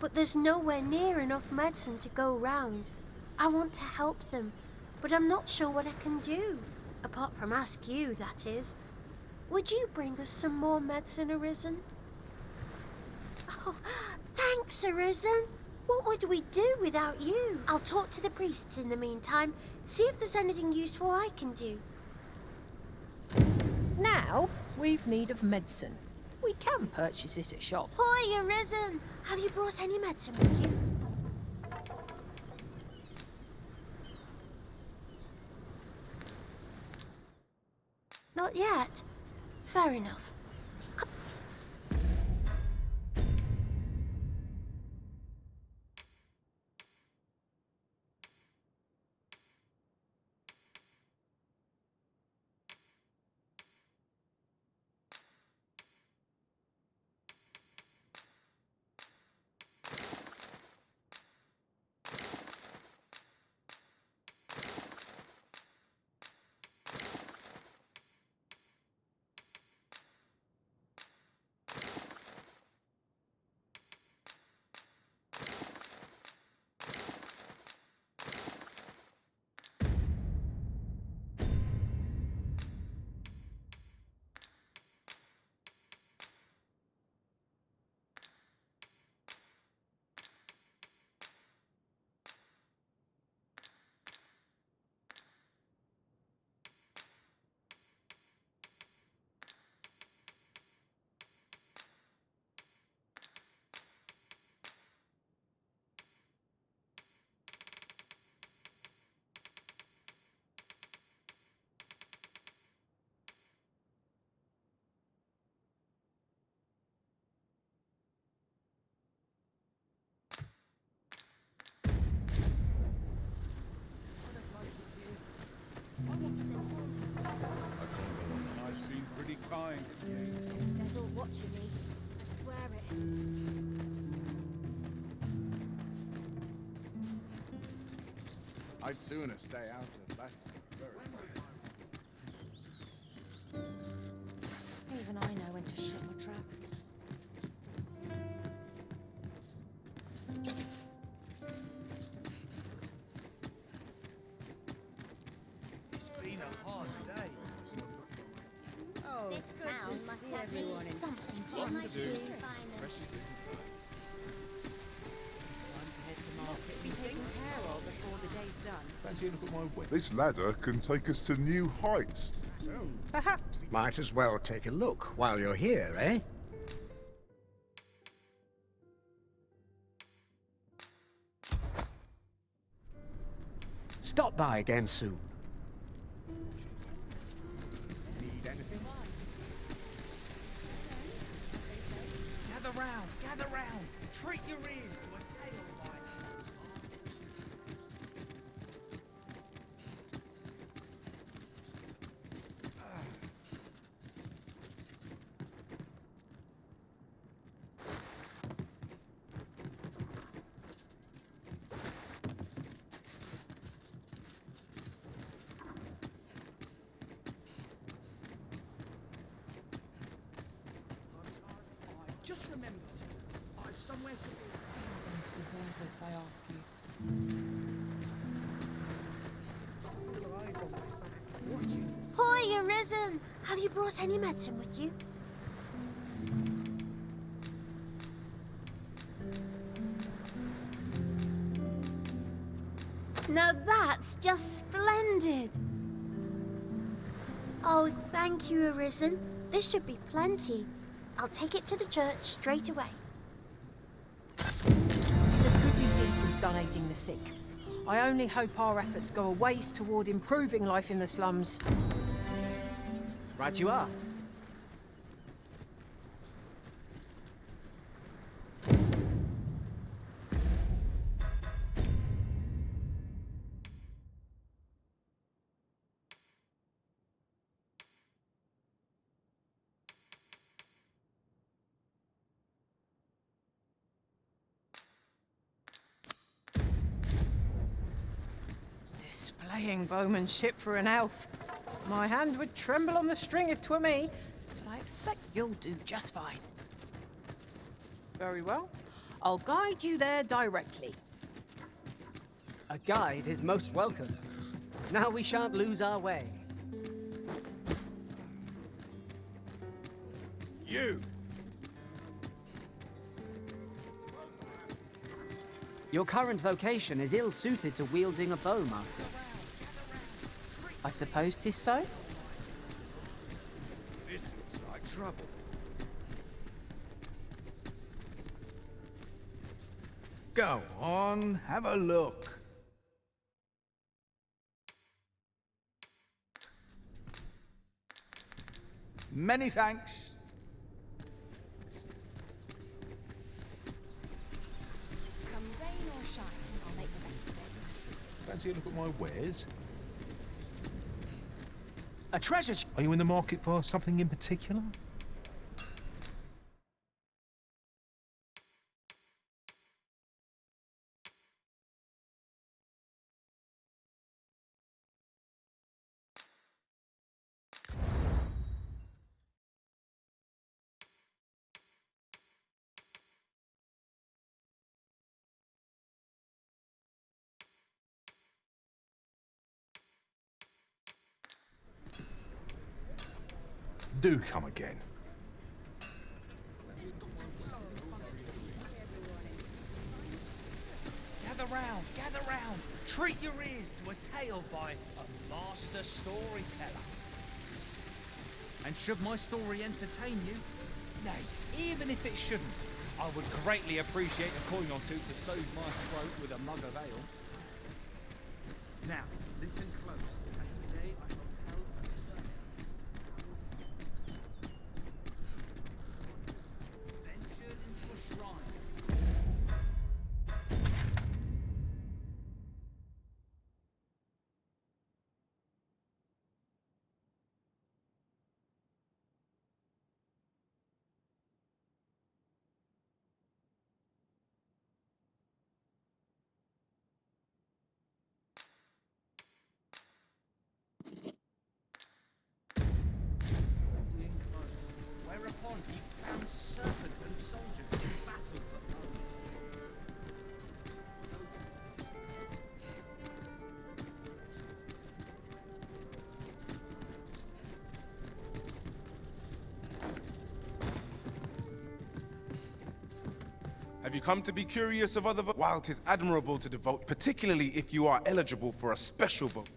but there's nowhere near enough medicine to go round. I want to help them, but I'm not sure what I can do. Apart from ask you, that is. Would you bring us some more medicine, Arisen? Oh, thanks, Arisen. What would we do without you? I'll talk to the priests in the meantime, see if there's anything useful I can do. Now, we've need of medicine. We can purchase it at shop. Hoi, Arisen! Have you brought any medicine with you? Not yet. Fair enough. I've seen pretty kind. There's all watching me. I swear it. I'd sooner stay out of that. Even I know when to shut my trap. It's been a hard day. Oh, This good town to must see have everyone in something lots fun to to do. do. Precious little time. Time to head to market to be taken care of before the day's done. Fancy a look at my whip? This ladder can take us to new heights. Perhaps. Might as well take a look while you're here, eh? Stop by again soon. Need anything? Gather round. Treat your ears to a tale by... Just remember, I've somewhere to be. Don't deserve this, I ask you. Your eyes on my back, watching. Hoy, Arisen! Have you brought any medicine with you? Now that's just splendid! Oh, thank you, Arisen. This should be plenty. I'll take it to the church straight away. It's a goodly deed we've done aiding the sick. I only hope our efforts go a ways toward improving life in the slums. Right you are. Displaying bowmanship for an elf. My hand would tremble on the string if 'twere me, but I expect you'll do just fine. Very well. I'll guide you there directly. A guide is most welcome. Now we shan't lose our way. You! Your current vocation is ill-suited to wielding a bow, Master. I suppose 'tis so? This looks like trouble. Go on, have a look. Many thanks. Come rain or shine, I'll make the best of it. Fancy a look at my wares? A treasure Are you in the market for something in particular? Do come again. Gather round. Treat your ears to a tale by a master storyteller. And should my story entertain you, nay, even if it shouldn't, I would greatly appreciate a coin or two to soothe my throat with a mug of ale. Now, listen close, as today I shall tell a story. Ventured into a shrine. Whereupon he found serpent and soldiers in battle proposed. Have you come to be curious of other votes? While 'tis admirable to devote, particularly if you are eligible for a special vote.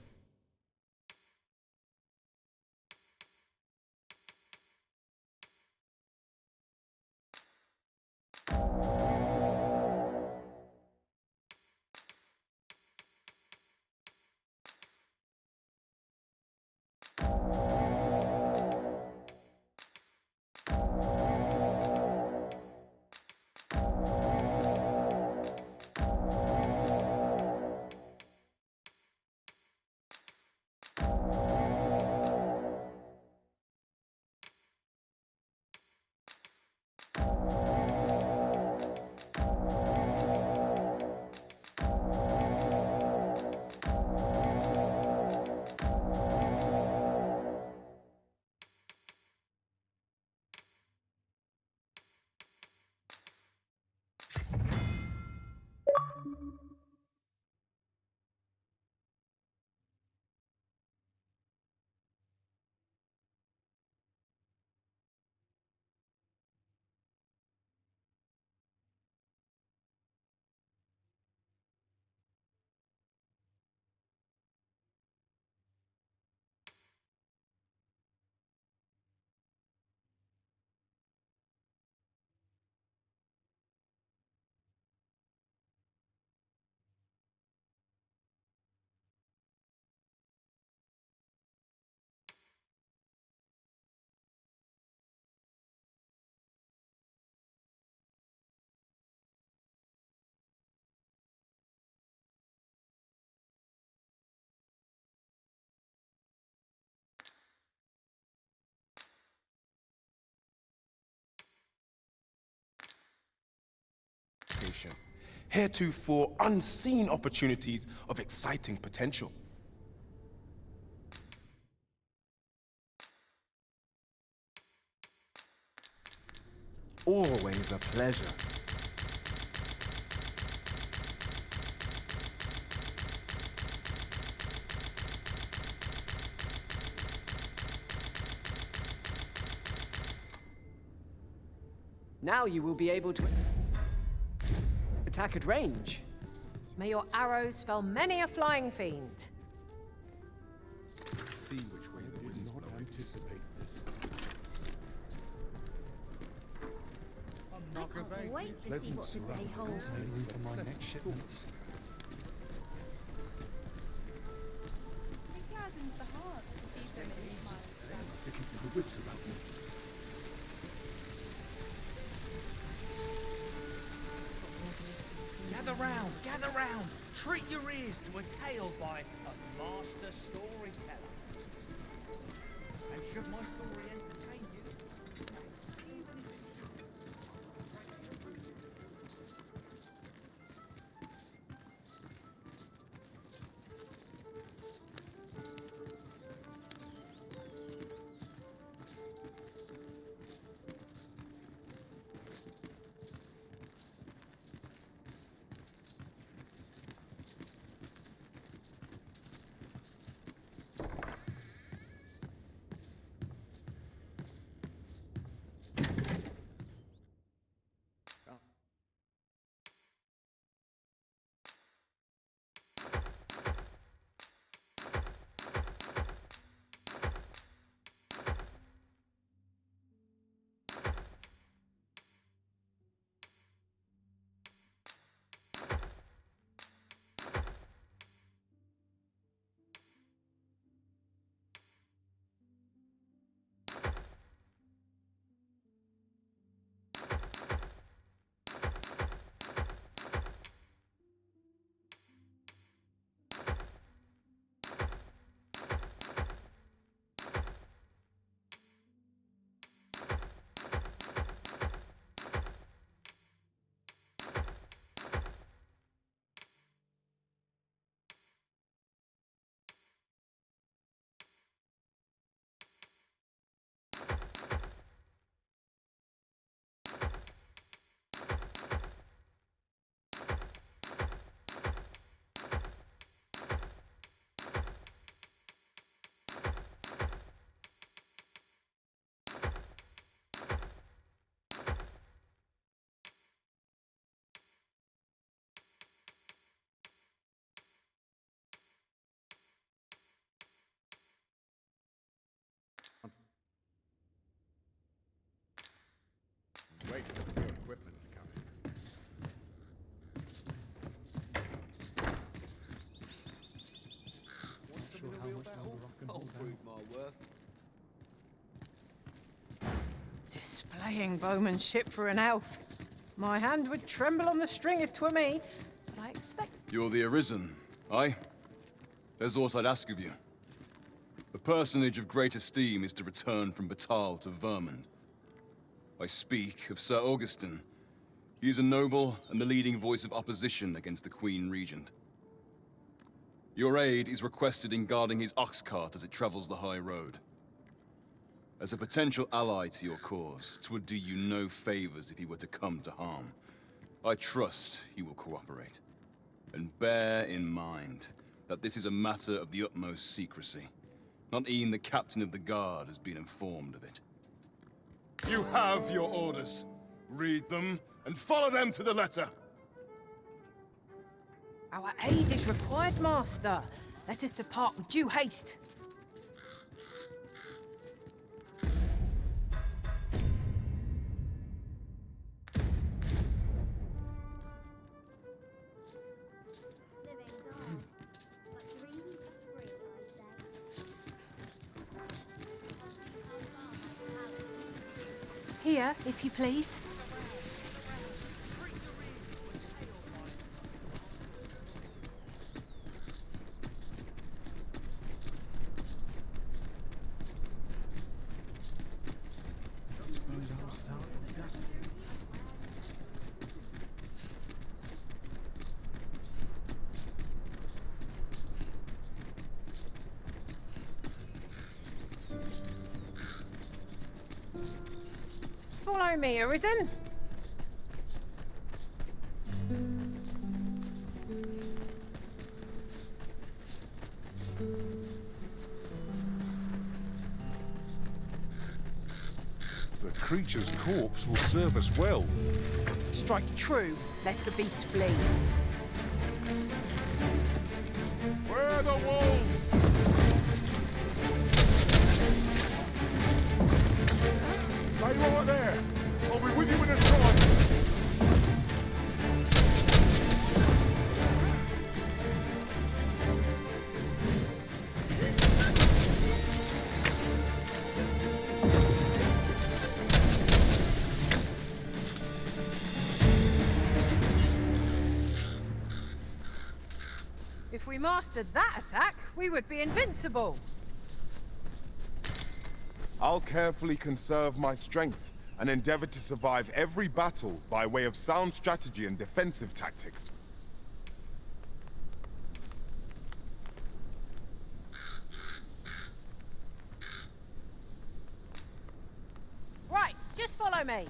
heretofore unseen opportunities of exciting potential. Always a pleasure. Now you will be able to attack at range. May your arrows fell many a flying fiend. See which way the wind's blowing. Anticipate this. I can't wait to see what the day holds. No room for my next shipments. It gladdens the heart to see so many smiles. Picking the wits about me. Gather round, treat your ears to a tale by a master storyteller. And should my story entertain you, Wait till your equipment's coming. Not sure how much longer I can hold out. my worth. Displaying bowmanship for an elf. My hand would tremble on the string if 'twere me, but I expect... You're the Arisen, aye? There's aught I'd ask of you. A personage of great esteem is to return from Batal to Vermund. I speak of Sir Augustin. He is a noble and the leading voice of opposition against the Queen Regent. Your aid is requested in guarding his ox cart as it travels the high road. As a potential ally to your cause, 'twould do you no favors if he were to come to harm. I trust he will cooperate. And bear in mind that this is a matter of the utmost secrecy. Not even the captain of the guard has been informed of it. You have your orders. Read them and follow them to the letter. Our aid is required, Master. Let us depart with due haste. Here, if you please. Follow me, Arisen. The creature's corpse will serve us well. Strike true, lest the beast flee. Where are the wolves? Stay right there. I'll be with you in a trice. If we mastered that attack, we would be invincible. I'll carefully conserve my strength and endeavor to survive every battle by way of sound strategy and defensive tactics. Right, just follow me.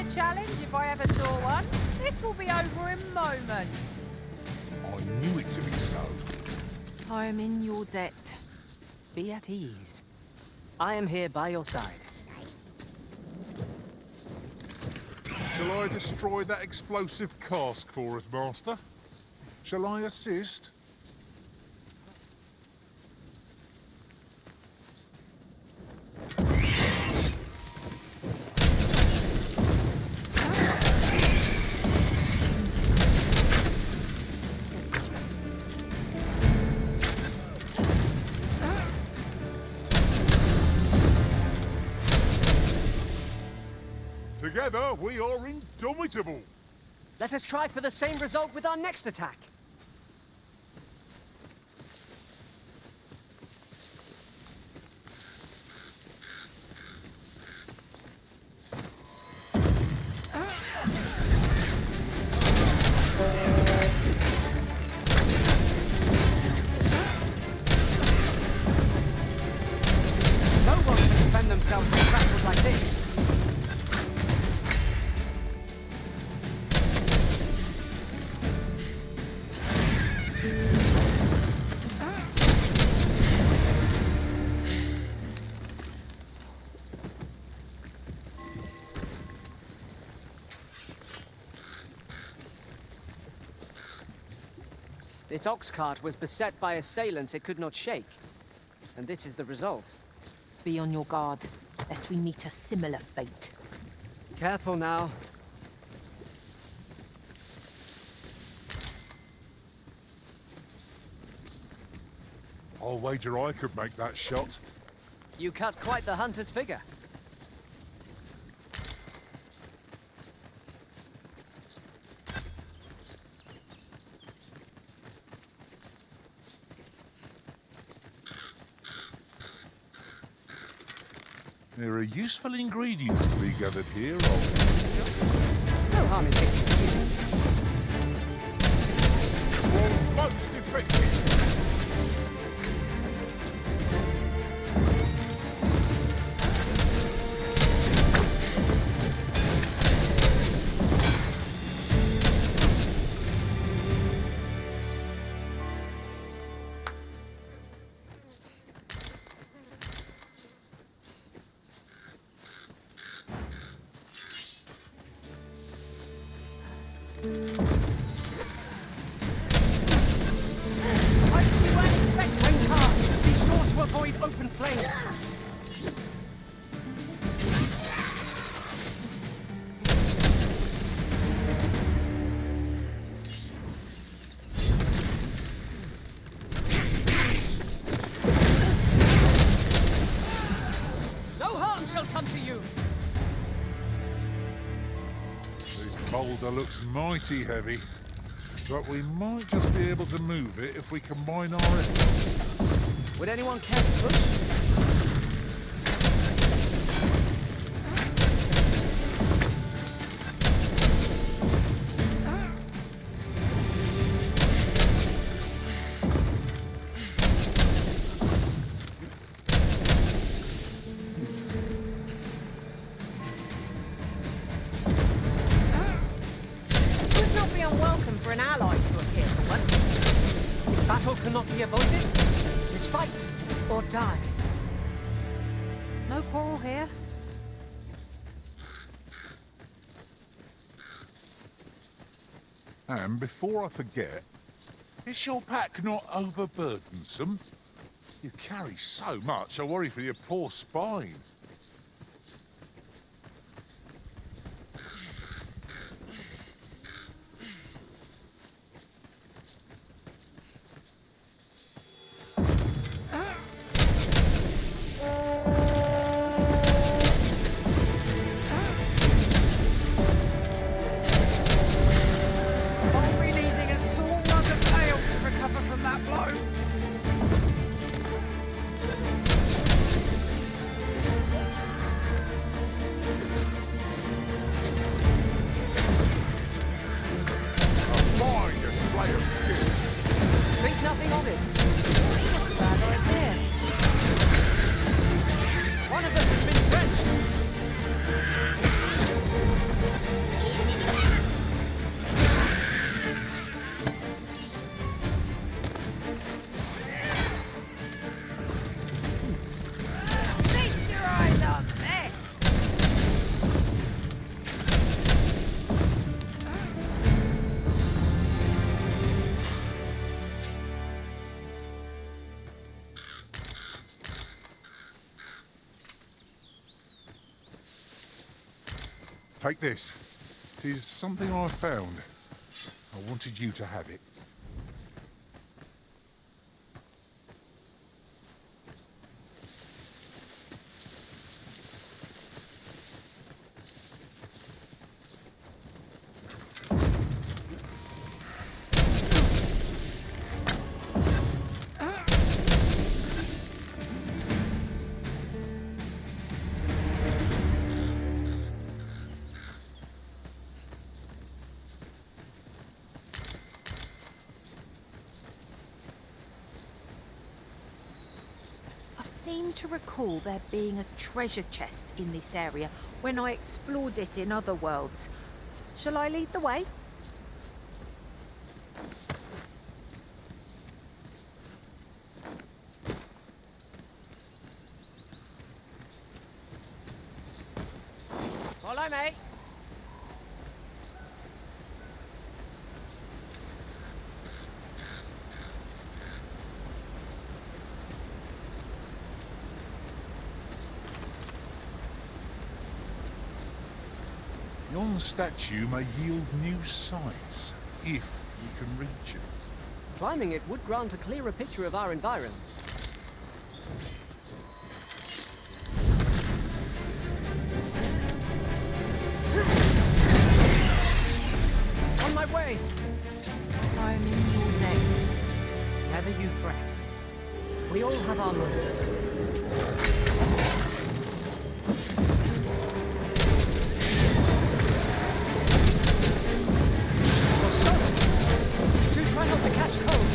Challenge if I ever saw one. This will be over in moments. I knew it to be so. I am in your debt. Be at ease. I am here by your side. Shall I destroy that explosive cask for us, Master? Shall I assist? Together, we are indomitable. Let us try for the same result with our next attack. No one can defend themselves in battles like this. This ox cart was beset by assailants it could not shake. And this is the result. Be on your guard, lest we meet a similar fate. Careful now. I'll wager I could make that shot. You cut quite the hunter's figure. There are useful ingredients to be gathered here, old. No harm in taking you. Most effective. going! No harm shall come to you! This boulder looks mighty heavy, but we might just be able to move it if we combine our efforts. Would anyone care to push? Would not be unwelcome for an ally to appear for once. If battle cannot be avoided, it's fight or die. No quarrel here. And before I forget, is your pack not overburdensome? You carry so much, I worry for your poor spine. I'll be needing a tall rug of ale to recover from that blow. A fine display of skill. Think nothing of it. Bad idea. One of us has been drenched. Feast your eyes on this! Take this. It is something I found. I wanted you to have it. I seem to recall there being a treasure chest in this area when I explored it in other worlds. Shall I lead the way? Follow me. Yon statue may yield new sights, if we can reach it. Climbing it would grant a clearer picture of our environs. On my way! I'm in your debt. Never you fret. We all have our moments. Do try not to catch cold.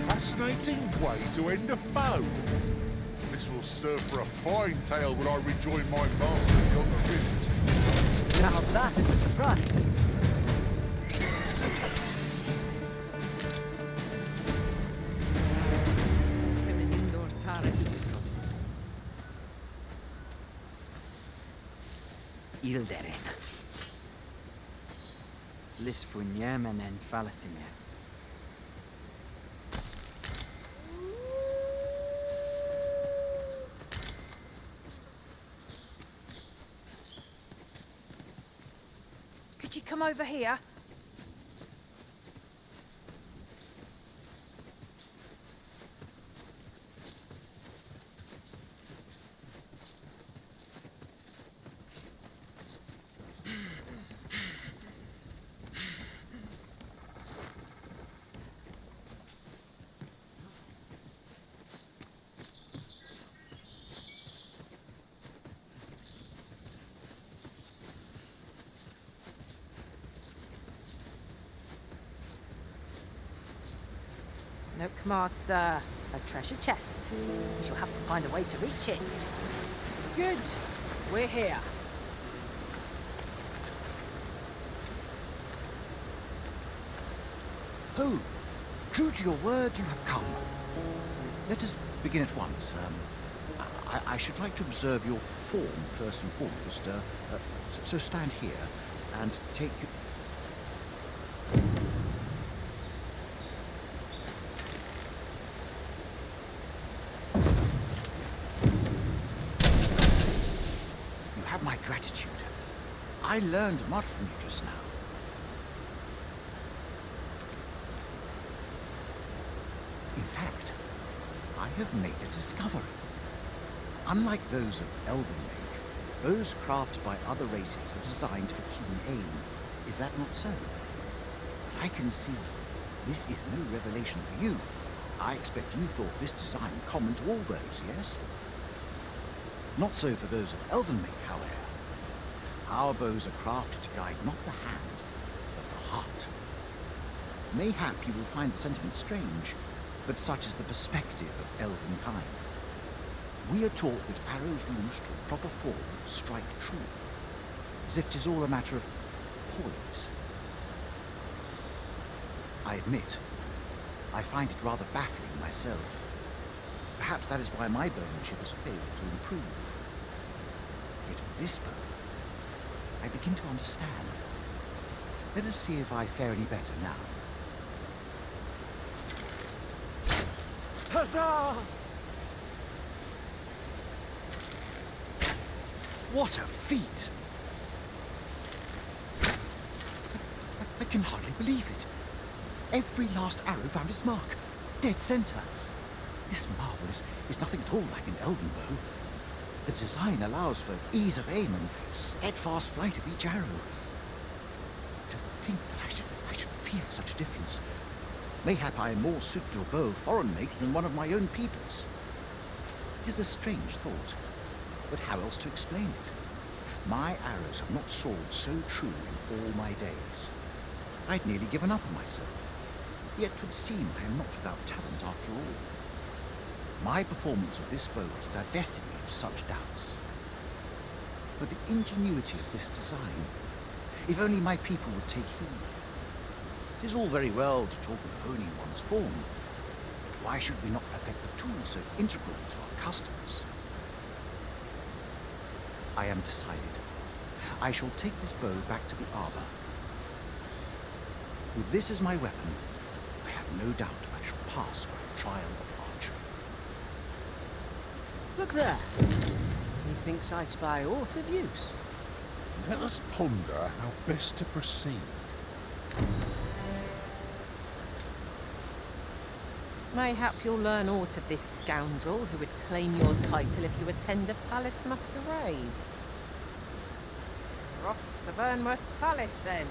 Fascinating way to end a foe. This will serve for a fine tale when I rejoin my master beyond the rift. That is a surprise. Ilderen. Lisfunyemen en fallasinye. Could you come over here? Nook Master, a treasure chest. We shall have to find a way to reach it. Good. We're here. Oh, true to your word, you have come. Let us begin at once. I should like to observe your form first and foremost. So stand here and take your... You have my gratitude. I learned much from you just now. In fact, I have made a discovery. Unlike those of Elven make, bows crafted by other races are designed for keen aim. Is that not so? I can see this is no revelation for you. I expect you thought this design common to all bows, yes? Not so for those of Elven make, however. Our bows are crafted to guide not the hand, but the heart. Mayhap you will find the sentiment strange, but such is the perspective of elven kind. We are taught that arrows launched with proper form strike true, as if 'tis all a matter of poise. I admit, I find it rather baffling myself. Perhaps that is why my bowmanship has failed to improve. Yet with this bow, I begin to understand. Let us see if I fare any better now. Huzzah! What a feat! I can hardly believe it. Every last arrow found its mark. Dead center. This marvel is nothing at all like an elven bow. The design allows for ease of aim and steadfast flight of each arrow. To think that I should feel such a difference. Mayhap I am more suited to a bow of foreign make than one of my own people's. It is a strange thought, but how else to explain it? My arrows have not soared so true in all my days. I'd nearly given up on myself, yet 'twould seem I am not without talent after all. My performance of this bow has divested me of such doubts. But the ingenuity of this design, if only my people would take heed. It is all very well to talk of honing one's form, but why should we not perfect the tool so integral to our customs? I am decided. I shall take this bow back to the arbor. With this as my weapon, I have no doubt I shall pass my trial of archery. Look there. Methinks I spy aught of use. Let us ponder how best to proceed. Mayhap you'll learn aught of this scoundrel who would claim your title if you attend a palace masquerade. We're off to Burnworth Palace, then.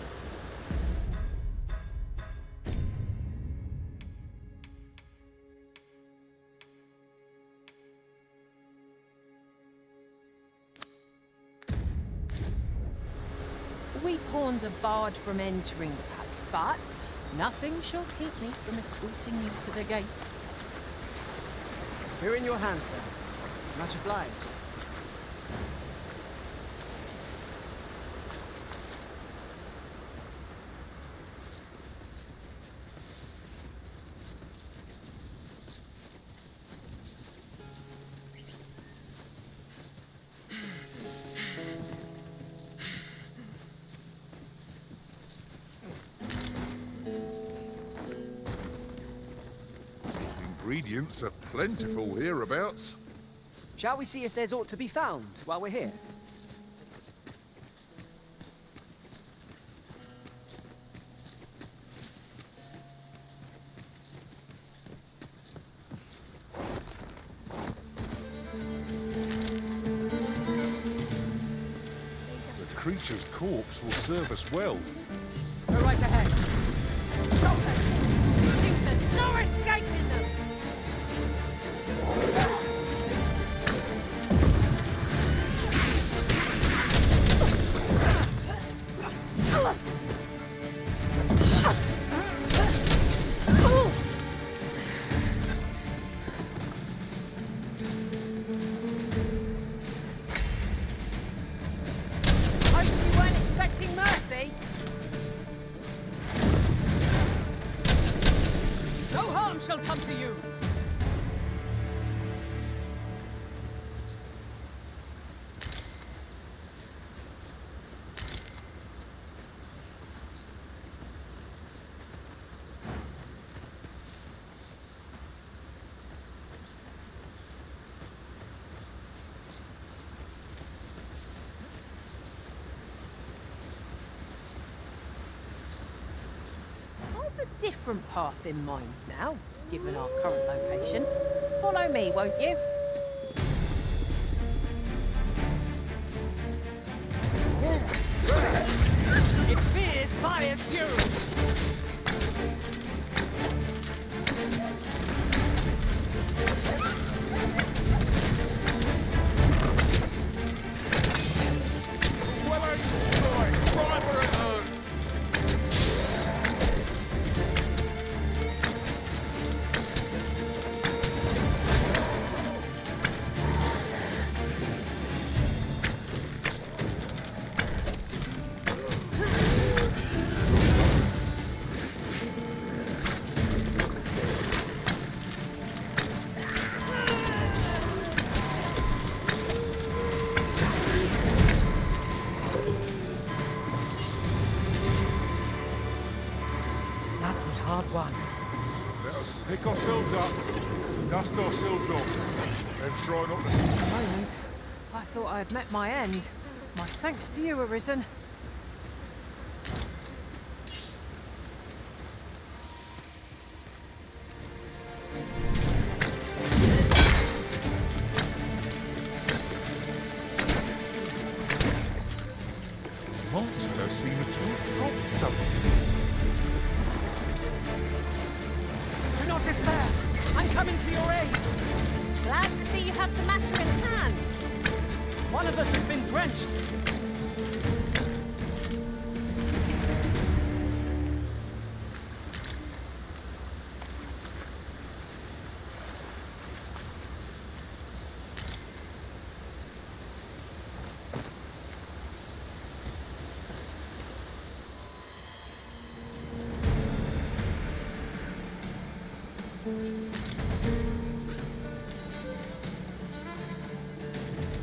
We pawned a bard from entering the palace, but nothing shall keep me from escorting you to the gates. We're in your hands, sir. Much obliged. ingredients are plentiful hereabouts. Shall we see if there's aught to be found while we're here? The creature's corpse will serve us well. Go right ahead. Stop them! Houston, no escaping them! Hope you weren't expecting mercy. No harm shall come to you. I've a different path in mind now, given our current location. Follow me, won't you? It fears fire's fury. That was hard won. Let us pick ourselves up, dust ourselves off, and try not to... For a moment, I thought I had met my end. My thanks to you, Arisen. Monster seems to have dropped something. Do not despair. I'm coming to your aid. Glad to see you have the matter in hand. One of us has been drenched.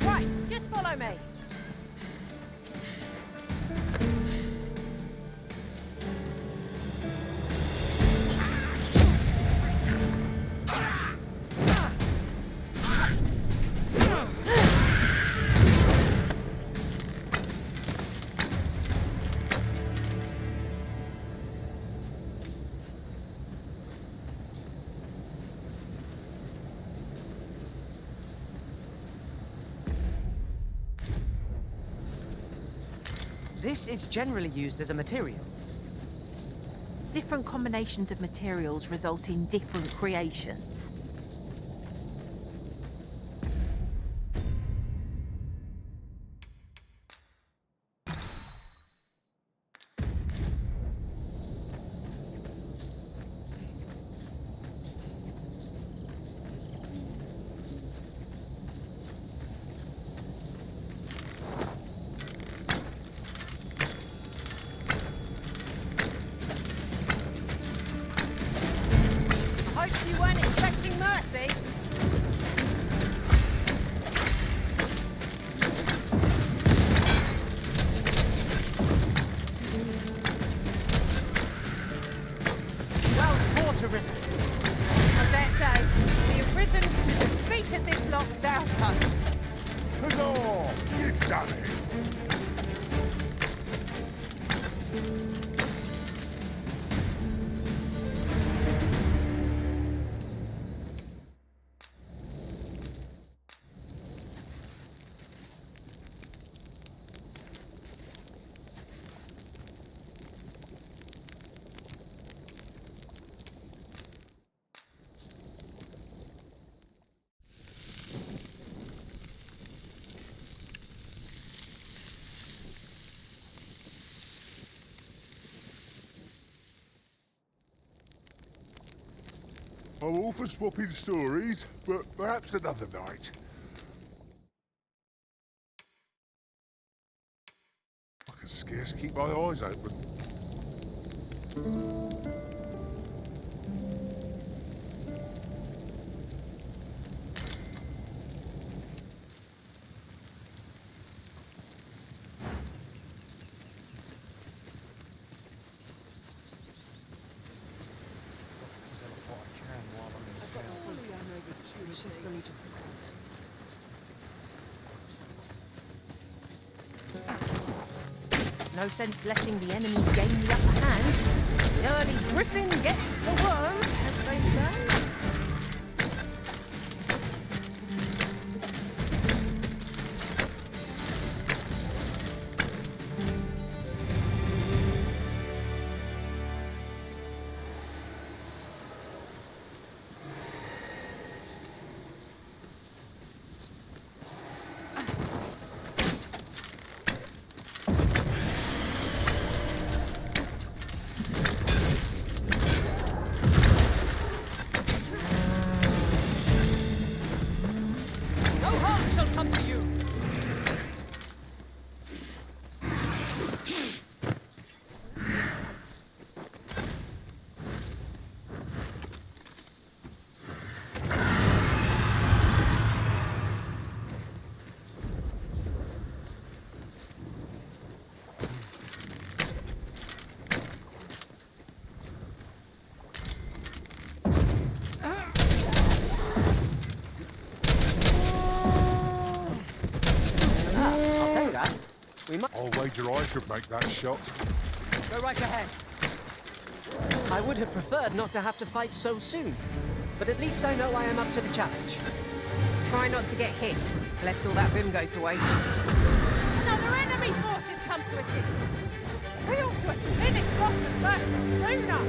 Right, just follow me. This is generally used as a material. Different combinations of materials result in different creations. Hope you weren't expecting I'm all for swapping stories, but perhaps another night. I can scarce keep my eyes open. No sense letting the enemy gain the upper hand. The early griffin gets the worm, as they say. I'll wager I could make that shot. Go right ahead. I would have preferred not to have to fight so soon, but at least I know I am up to the challenge. Try not to get hit, lest all that vim go to waste. Another enemy force has come to assist. We ought to have finished off the first one sooner.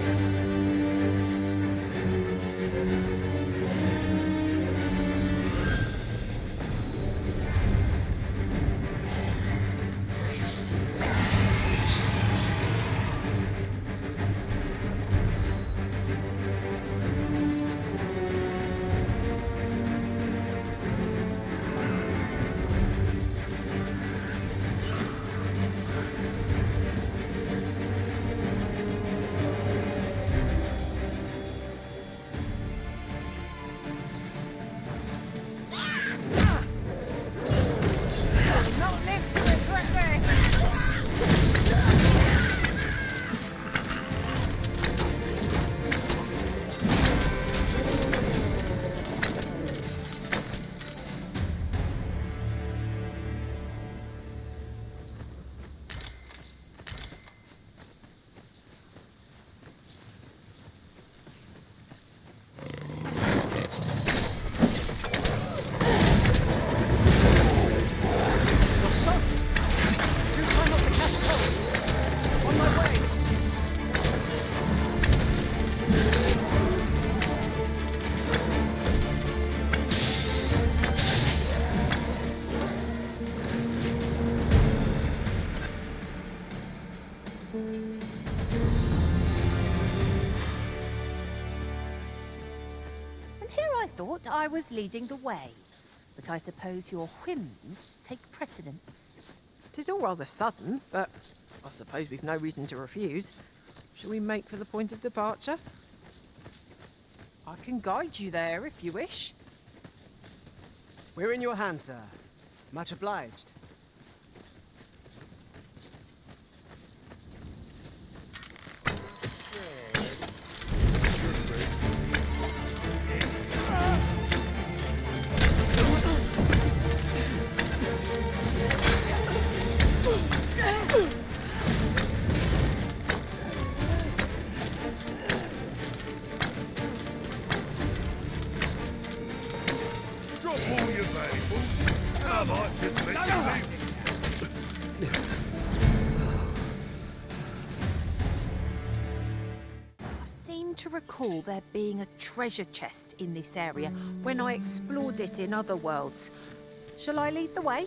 Thought I was leading the way, but I suppose your whims take precedence. 'Tis all rather sudden, but I suppose we've no reason to refuse. Shall we make for the point of departure? I can guide you there if you wish. We're in your hands, sir. Much obliged. To recall there being a treasure chest in this area when I explored it in other worlds. Shall I lead the way?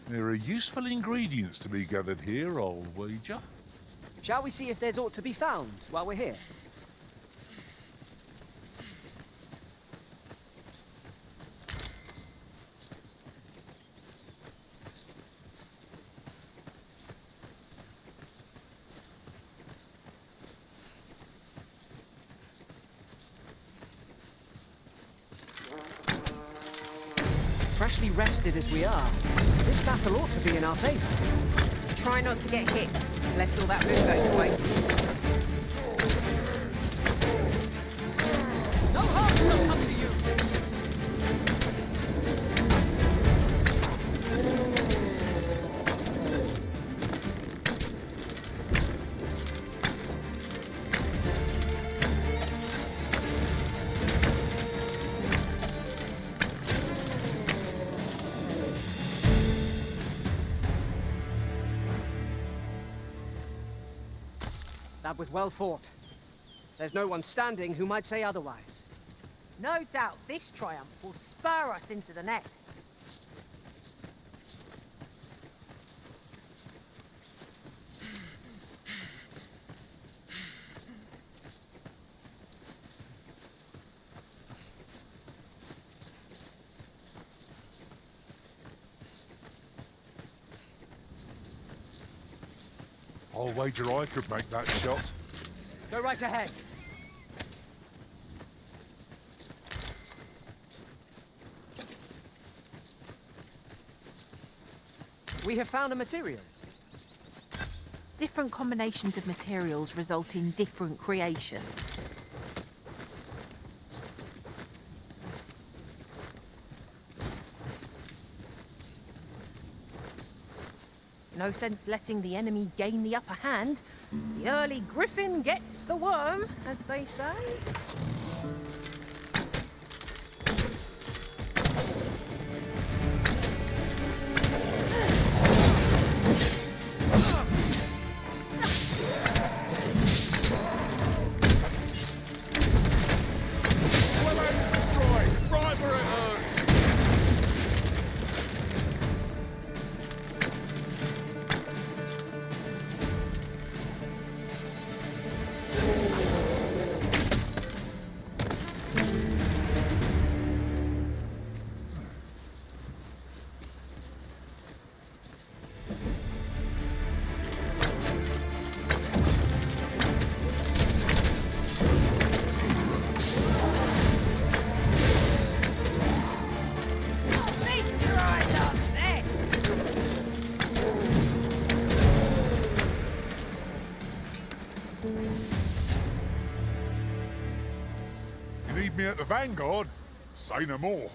There are useful ingredients to be gathered here, I'll wager. Shall we see if there's aught to be found while we're here? Freshly rested as we are, this battle ought to be in our favor. Try not to get hit, lest all that food goes to waste. No harm shall come to you! That was well fought. There's no one standing who might say otherwise. No doubt this triumph will spur us into the next. I'll wager I could make that shot. Go right ahead. We have found a material. Different combinations of materials result in different creations. No sense letting the enemy gain the upper hand. The early griffin gets the worm, as they say. Need me at the Vanguard? Say no more.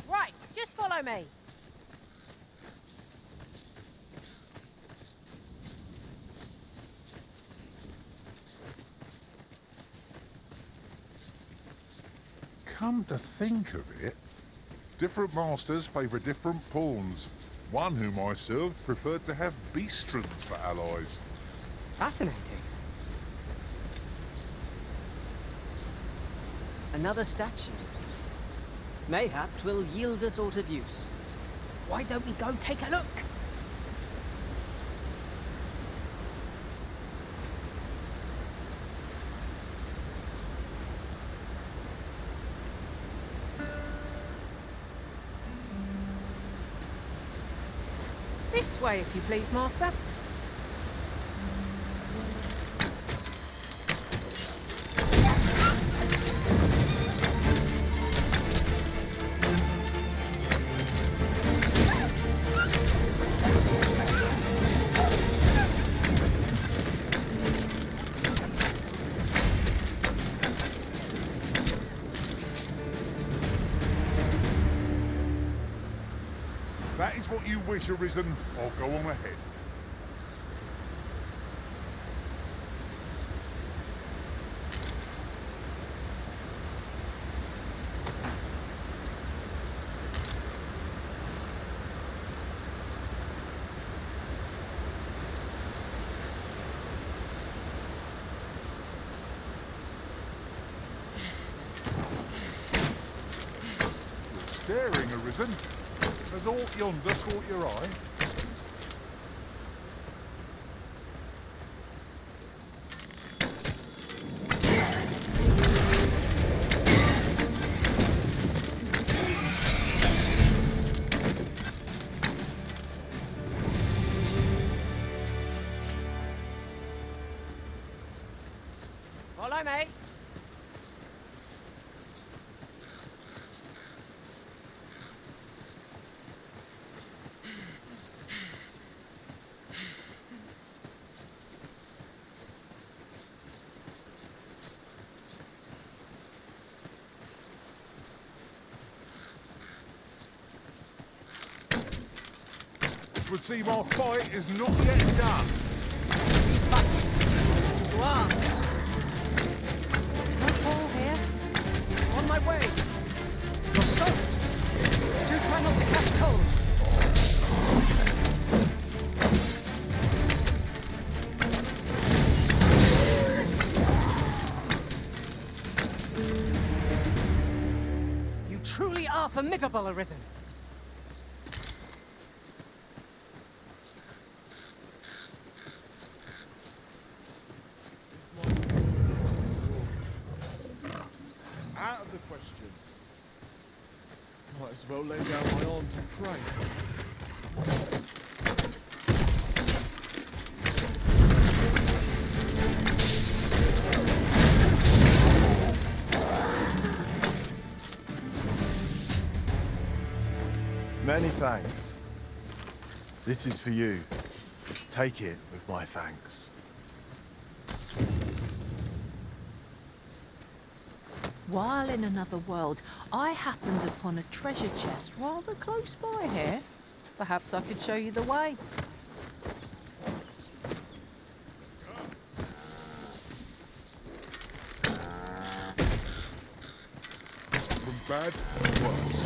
Right, just follow me. Come to think of it, different masters favour different pawns. One whom I served preferred to have beastrons for allies. Fascinating. Another statue. Mayhap 'twill yield us aught of use. Why don't we go take a look? This way, if you please, Master. That is what you wish, Arisen. I'll go on ahead. daring, Arisen. Has aught yonder caught your eye? Follow me. It would seem our fight is not yet done. What? No Paul here. On my way. You're soaked. Do try not to catch cold. You truly are formidable, Arisen. Out of the question. Might as well lay down my arms and pray. Many thanks. This is for you. Take it with my thanks. While in another world, I happened upon a treasure chest rather close by here. Perhaps I could show you the way. From bad to worse.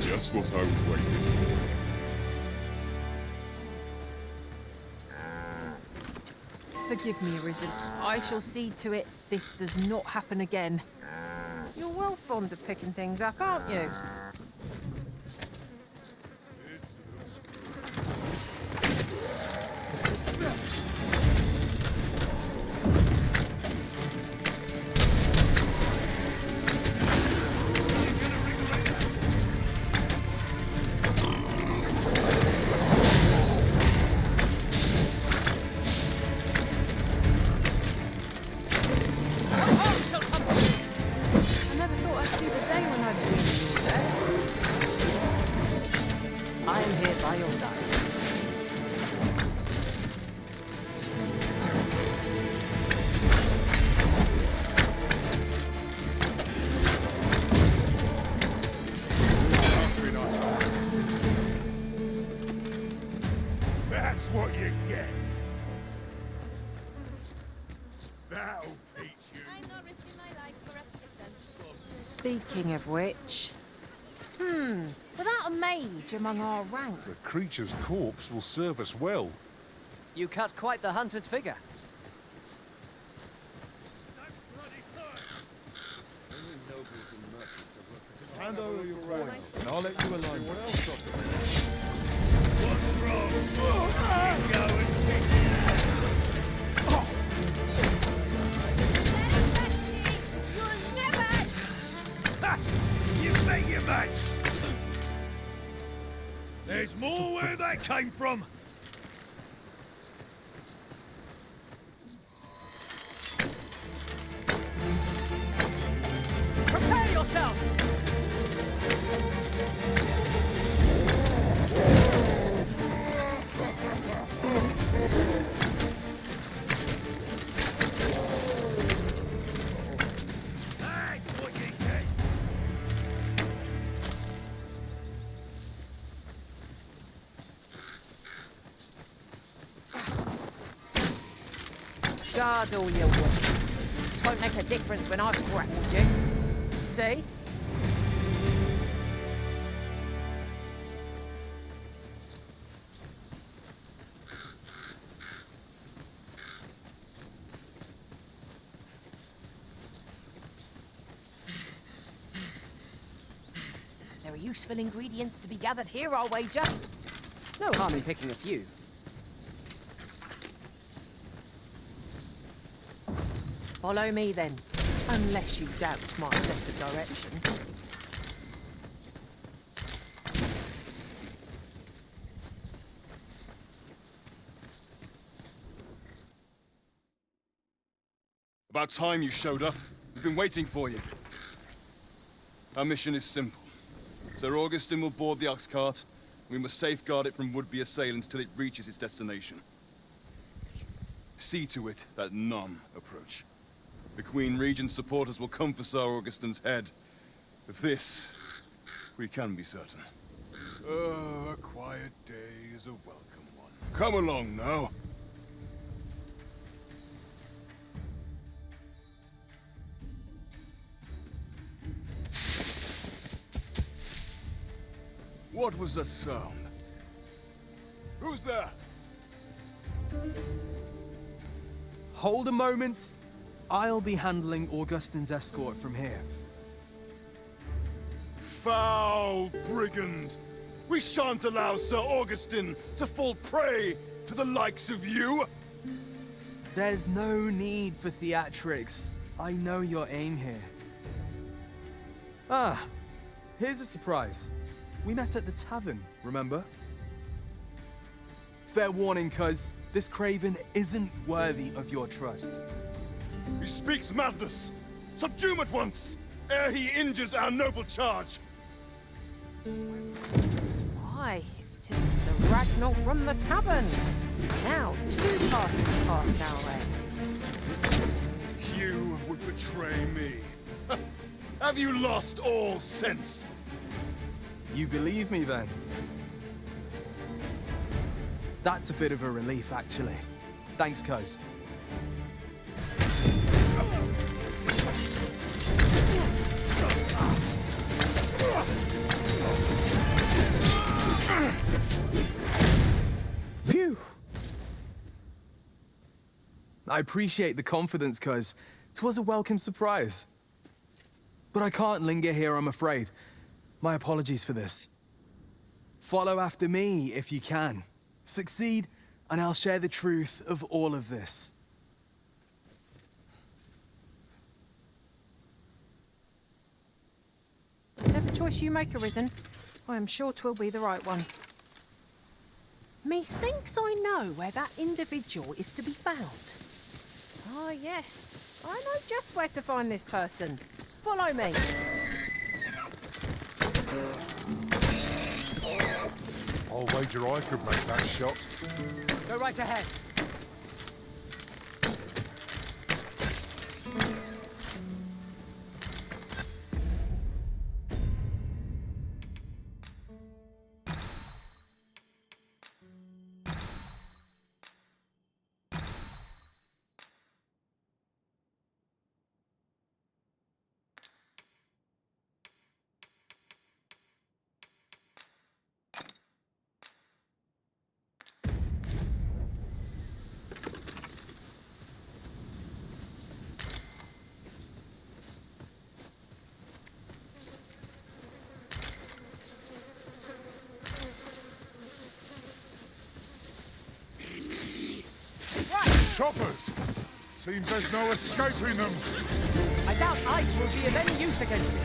Just what I was waiting for. Forgive me, Arisen. I shall see to it this does not happen again. You're well fond of picking things up, aren't you? I never thought I'd see the day when I'd be in your debt. I am here by your side. That's what you get. That'll teach you. I'm not risking my life for a kitten. Speaking of which... without a mage among our rank. The creature's corpse will serve us well. You cut quite the hunter's figure. Hand over your coin, and I'll let you alone. What else up there? What's wrong? You go and fix it. You'll never... Ha! You met your match. There's more where that came from. Prepare yourself! That's what you get. Guard all your wits. It won't make a difference when I've grappled you. See? useful ingredients to be gathered here, I'll wager. No harm in picking a few. Follow me then, unless you doubt my sense of direction. About time you showed up. We've been waiting for you. Our mission is simple. Sir Augustin will board the ox cart. We must safeguard it from would-be assailants till it reaches its destination. See to it that none approach. The Queen Regent's supporters will come for Sir Augustin's head. Of this, we can be certain. Oh, a quiet day is a welcome one. Come along now. What was that sound? Who's there? Hold a moment. I'll be handling Augustin's escort from here. Foul brigand! We shan't allow Sir Augustin to fall prey to the likes of you! There's no need for theatrics. I know your aim here. Ah, here's a surprise. We met at the tavern, remember? Fair warning, cuz this craven isn't worthy of your trust. He speaks madness! Subdue him at once, ere he injures our noble charge! Why, if it isn't Sir Ragnar from the tavern! Now, 2 parties past our end. You would betray me. Have you lost all sense? You believe me, then? That's a bit of a relief, actually. Thanks, cuz. Phew! I appreciate the confidence, cuz 'twas a welcome surprise. But I can't linger here, I'm afraid. My apologies for this. Follow after me if you can. Succeed, and I'll share the truth of all of this. Whatever choice you make, Arisen, I am sure 'twill be the right one. Methinks I know where that individual is to be found. Ah, yes. I know just where to find this person. Follow me. I'll wager I could make that shot. Go right ahead. Choppers! Seems there's no escaping them. I doubt ice will be of any use against it.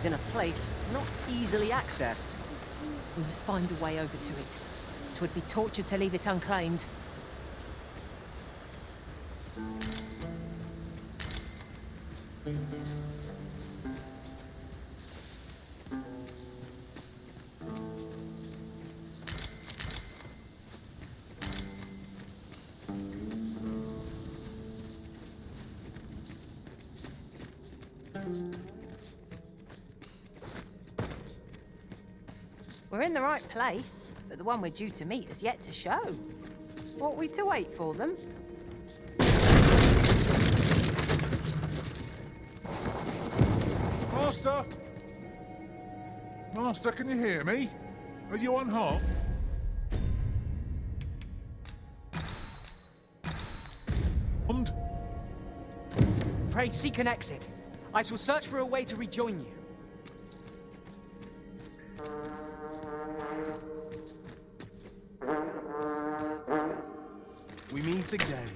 in a place not easily accessed. We must find a way over to it. 'Twould be torture to leave it unclaimed. We're in the right place, but the one we're due to meet is yet to show. Ought we to wait for them? Master? Master, can you hear me? Are you on hot? Pray seek an exit. I shall search for a way to rejoin you. We meet again.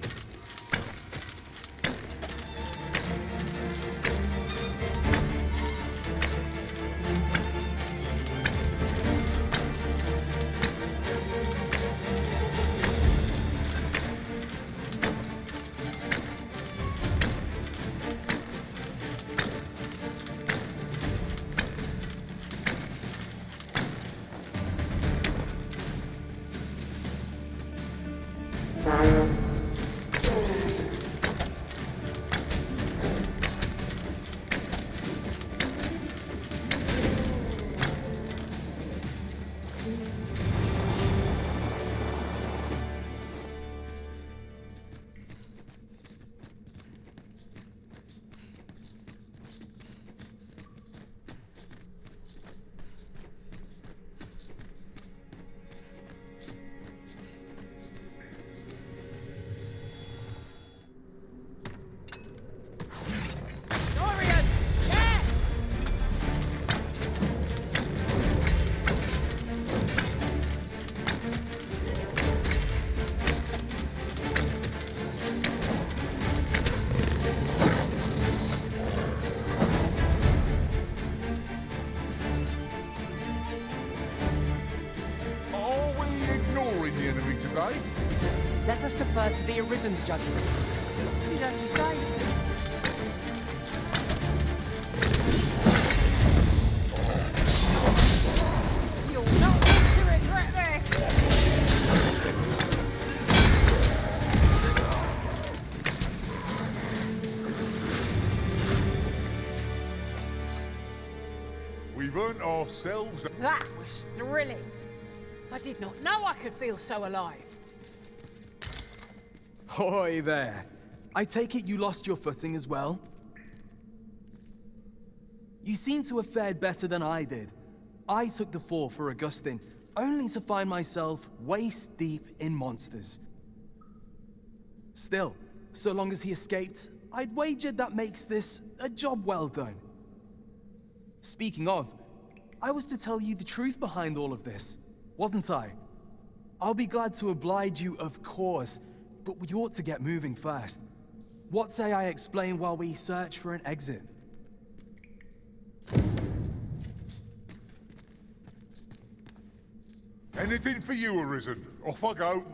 Let us defer to the Arisen's judgment. Did as you say. You'll not live to regret this! We've earned ourselves... That was thrilling. I did not know I could feel so alive. Hoy there. I take it you lost your footing as well? You seem to have fared better than I did. I took the fall for Augustine, only to find myself waist deep in monsters. Still, so long as he escaped, I'd wagered that makes this a job well done. Speaking of, I was to tell you the truth behind all of this, wasn't I? I'll be glad to oblige you, of course, but we ought to get moving first. What say I explain while we search for an exit? Anything for you, Arisen. Off I go.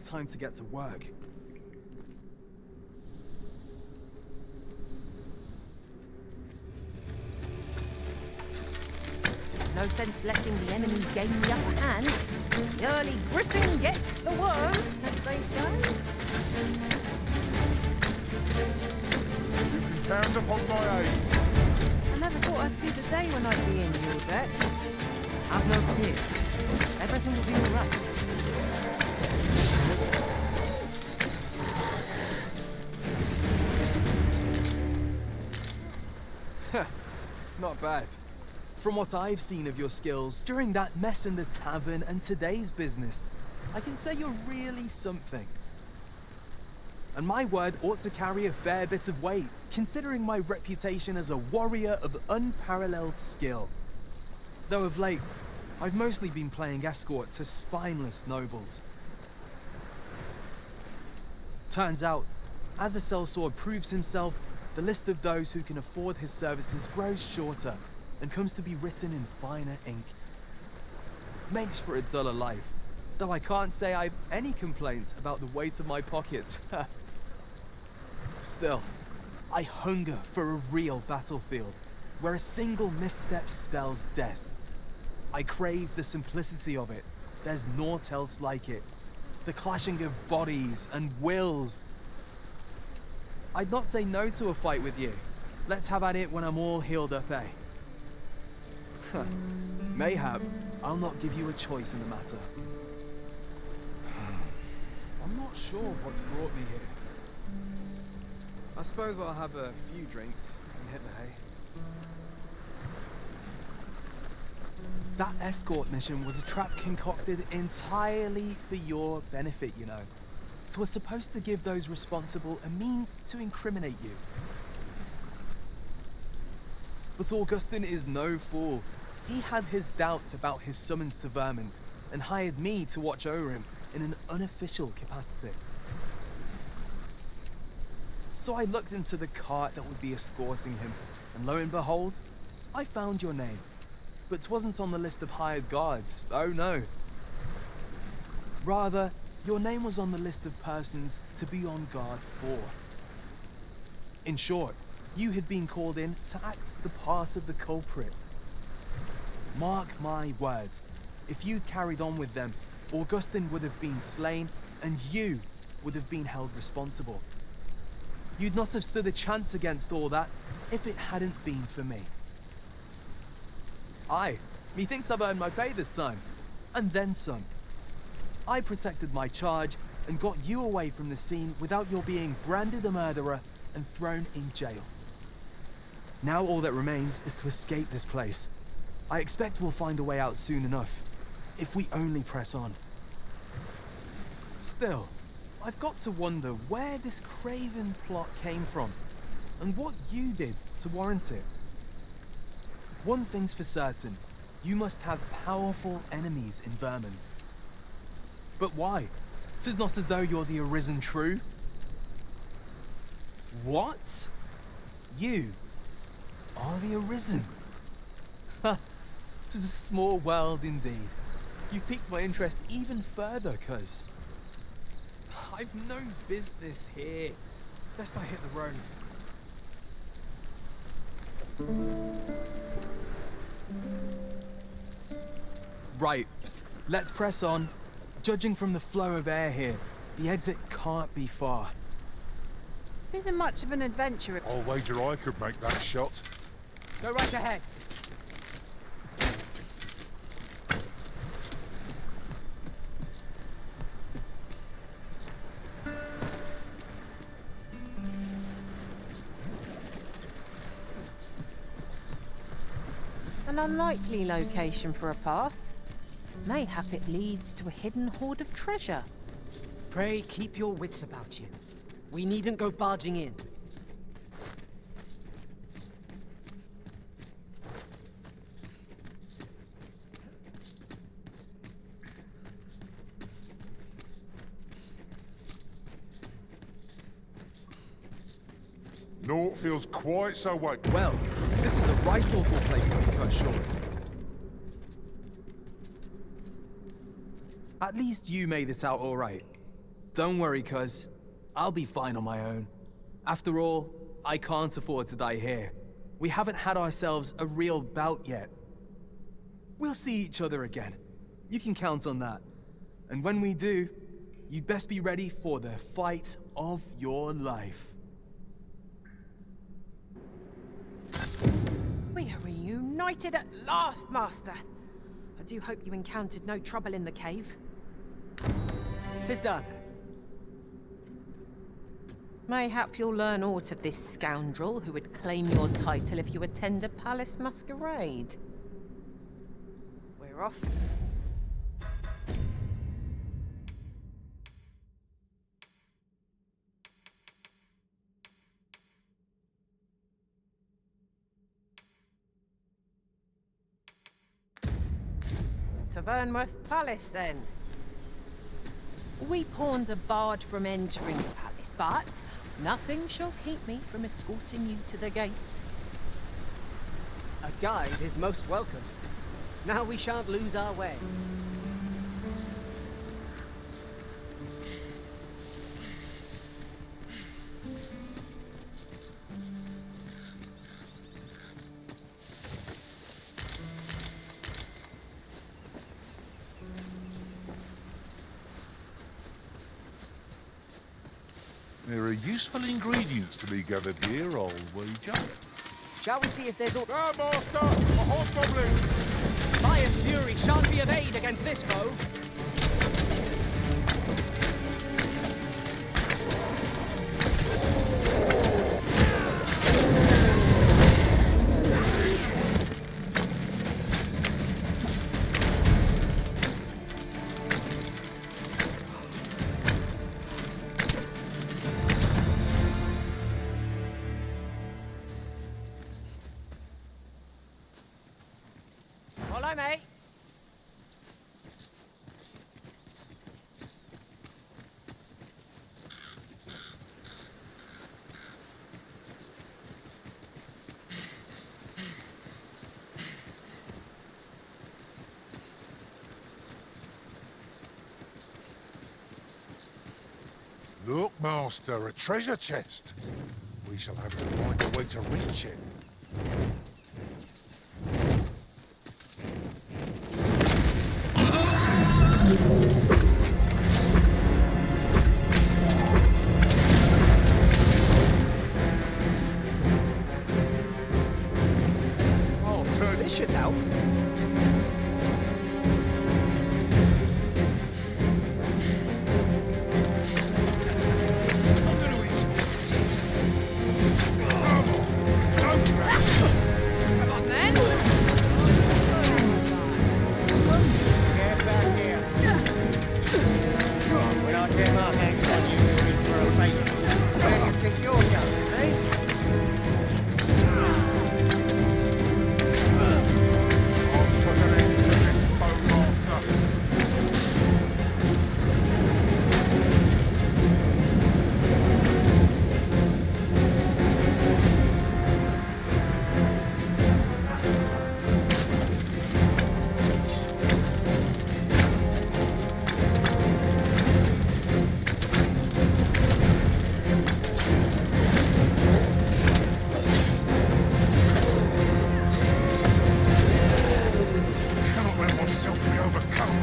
Time to get to work. No sense letting the enemy gain the upper hand. The early griffin gets the worm, as they say. Count upon my aid. I never thought I'd see the day when I'd be in your debt. Have no fear. Everything will be all right. Not bad. From what I've seen of your skills during that mess in the tavern and today's business, I can say you're really something. And my word ought to carry a fair bit of weight, considering my reputation as a warrior of unparalleled skill. Though of late, I've mostly been playing escort to spineless nobles. Turns out, as a sellsword proves himself, the list of those who can afford his services grows shorter and comes to be written in finer ink. Makes for a duller life, though I can't say I've any complaints about the weight of my pockets. Still, I hunger for a real battlefield, where a single misstep spells death. I crave the simplicity of it. There's naught else like it. The clashing of bodies and wills. I'd not say no to a fight with you. Let's have at it when I'm all healed up, eh? Mayhap, I'll not give you a choice in the matter. I'm not sure what's brought me here. I suppose I'll have a few drinks and hit the hay. That escort mission was a trap concocted entirely for your benefit, you know. It was supposed to give those responsible a means to incriminate you. But Augustin is no fool. He had his doubts about his summons to Vermin and hired me to watch over him in an unofficial capacity. So I looked into the cart that would be escorting him, and lo and behold, I found your name. But 'twasn't on the list of hired guards, oh no. Rather, your name was on the list of persons to be on guard for. In short, you had been called in to act the part of the culprit. Mark my words, if you carried on with them, Augustin would have been slain, and you would have been held responsible. You'd not have stood a chance against all that if it hadn't been for me. Aye, methinks I've earned my pay this time, and then some. I protected my charge and got you away from the scene without your being branded a murderer and thrown in jail. Now all that remains is to escape this place. I expect we'll find a way out soon enough, if we only press on. Still, I've got to wonder where this craven plot came from, and what you did to warrant it. One thing's for certain, you must have powerful enemies in Vermin. But why? 'Tis not as though you're the arisen true. What? You are the arisen? Ha! 'Tis a small world indeed. You've piqued my interest even further, cuz I've no business here. Best I hit the road. Right, let's press on. Judging from the flow of air here, the exit can't be far. It isn't much of an adventure if... I'll wager I could make that shot. Go right ahead. An unlikely location for a path. Mayhap it leads to a hidden hoard of treasure. Pray keep your wits about you. We needn't go barging in. Naught feels quite so weight. Well, this is a right awful place to be cut short. At least you made it out all right. Don't worry, cuz. I'll be fine on my own. After all, I can't afford to die here. We haven't had ourselves a real bout yet. We'll see each other again. You can count on that. And when we do, you'd best be ready for the fight of your life. We are reunited at last, Master. I do hope you encountered no trouble in the cave. 'Tis done. Mayhap you'll learn aught of this scoundrel who would claim your title if you attend a palace masquerade. We're off. to Vernworth Palace, then. We pawned a bard from entering the palace, but nothing shall keep me from escorting you to the gates. A guide is most welcome. Now we shan't lose our way. There are useful ingredients to be gathered here, I'll wager. Shall we see if there's... Ah, Master! A hobgoblin! Fire's fury shan't be of aid against this foe. Follow me. Look, Master, a treasure chest. We shall have to find a way to reach it. This should help. Come on, then. Get back here. When I came up next time, you were in for a face. Where do you think you're going, eh? Cannot let myself be overcome.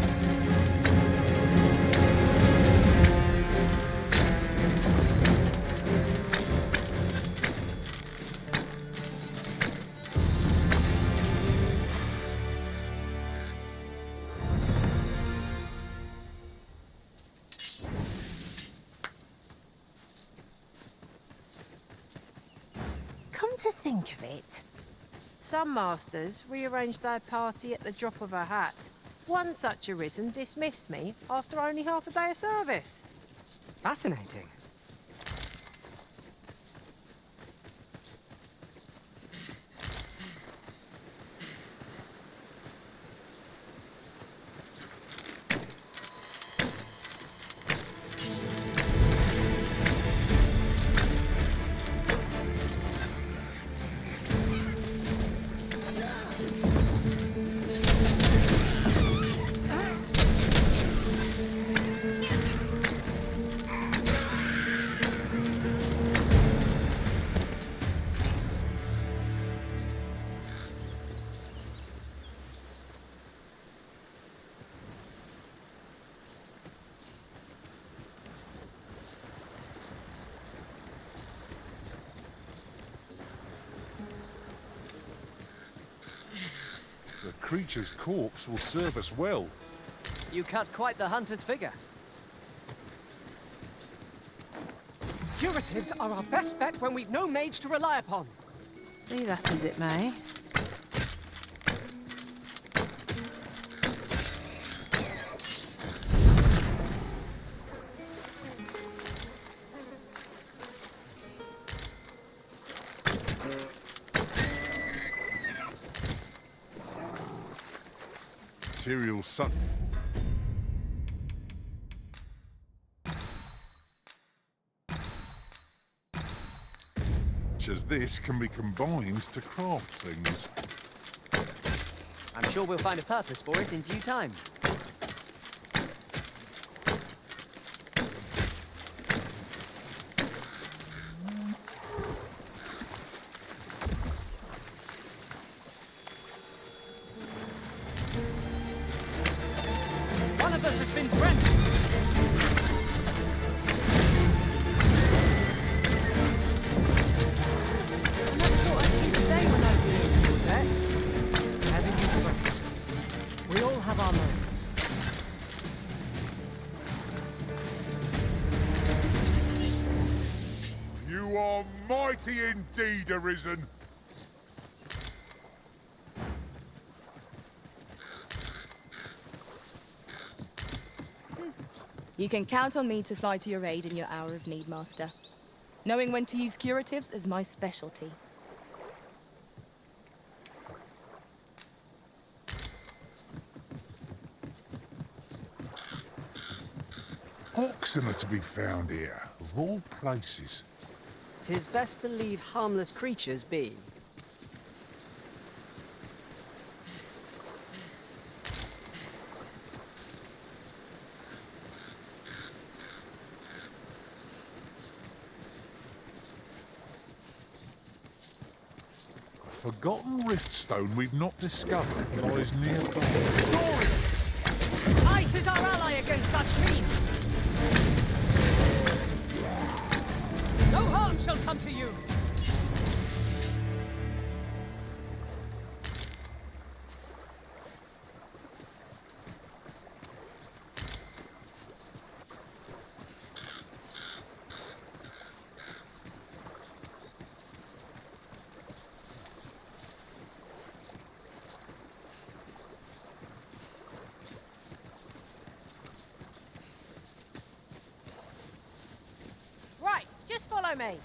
Come to think of it, some masters rearrange their party at the drop of a hat. One such arisen dismissed me after only half a day of service. Fascinating. The creature's corpse will serve us well. You cut quite the hunter's figure. Curatives are our best bet when we've no mage to rely upon. Be that as it may. materials such as this can be combined to craft things. I'm sure we'll find a purpose for it in due time. One of us has been drenched. We all have our moments. You are mighty indeed, Arisen. You can count on me to fly to your aid in your hour of need, Master. Knowing when to use curatives is my specialty. Oxen are to be found here, of all places. 'Tis best to leave harmless creatures be. A forgotten riftstone we've not discovered lies nearby. Ice is our ally against such fiends. No harm shall come to you. Right, just follow me.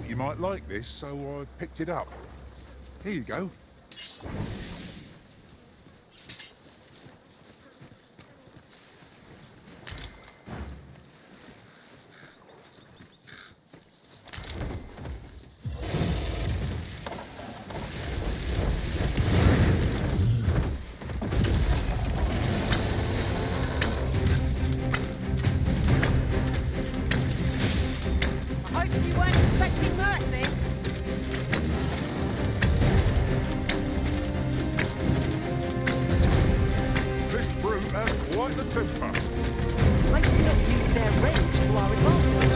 You might like this, so I picked it up. Here you go. I hope you weren't expecting mercy. This brute has quite the temper. I could not use their range to our advantage.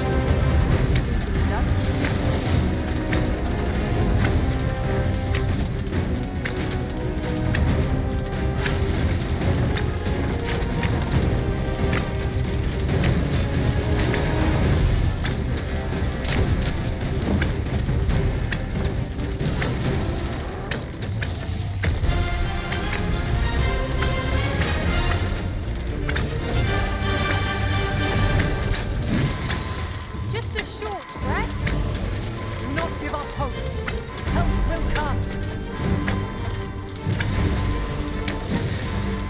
Just a short rest. Do not give up hope. Help will come.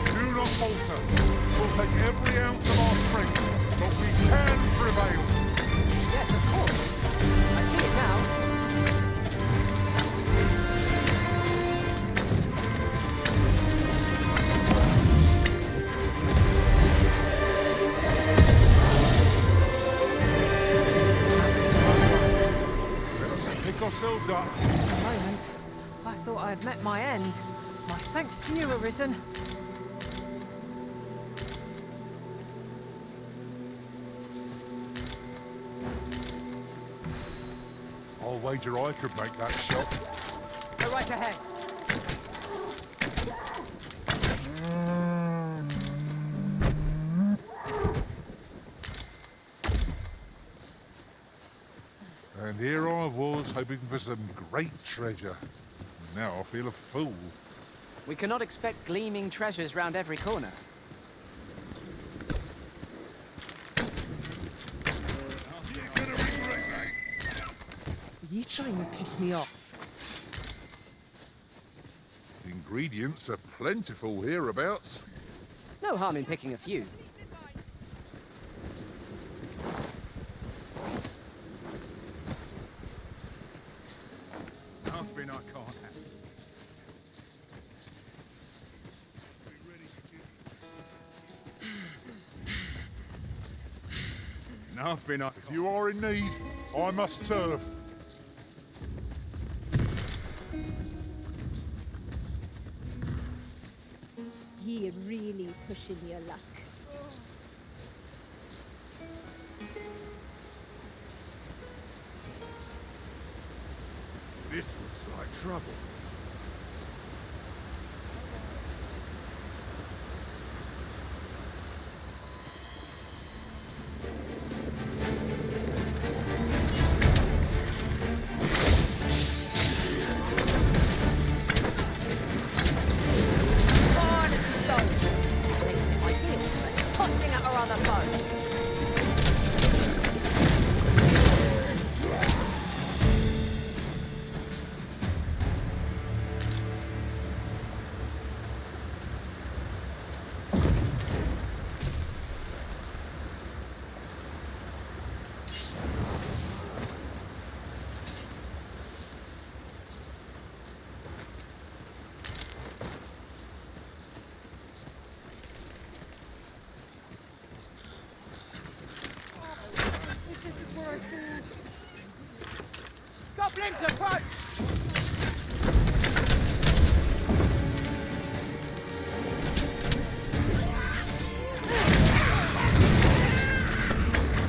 Do not falter. We'll take every ounce of our strength, but we can prevail. Yes, of course. I see it now. Let us pick ourselves up. For a moment, I thought I'd I've met my end. My thanks to you, Arisen. I'll wager I could make that shot. Go right ahead. And here I was, hoping for some great treasure. Now I feel a fool. We cannot expect gleaming treasures round every corner. Are you trying to piss me off? Ingredients are plentiful hereabouts. No harm in picking a few. Nothing I can't have. Nothing I... If you are in need, I must serve. You're really pushing your luck. This looks like trouble. Tossing at our other foes. Goblins approach!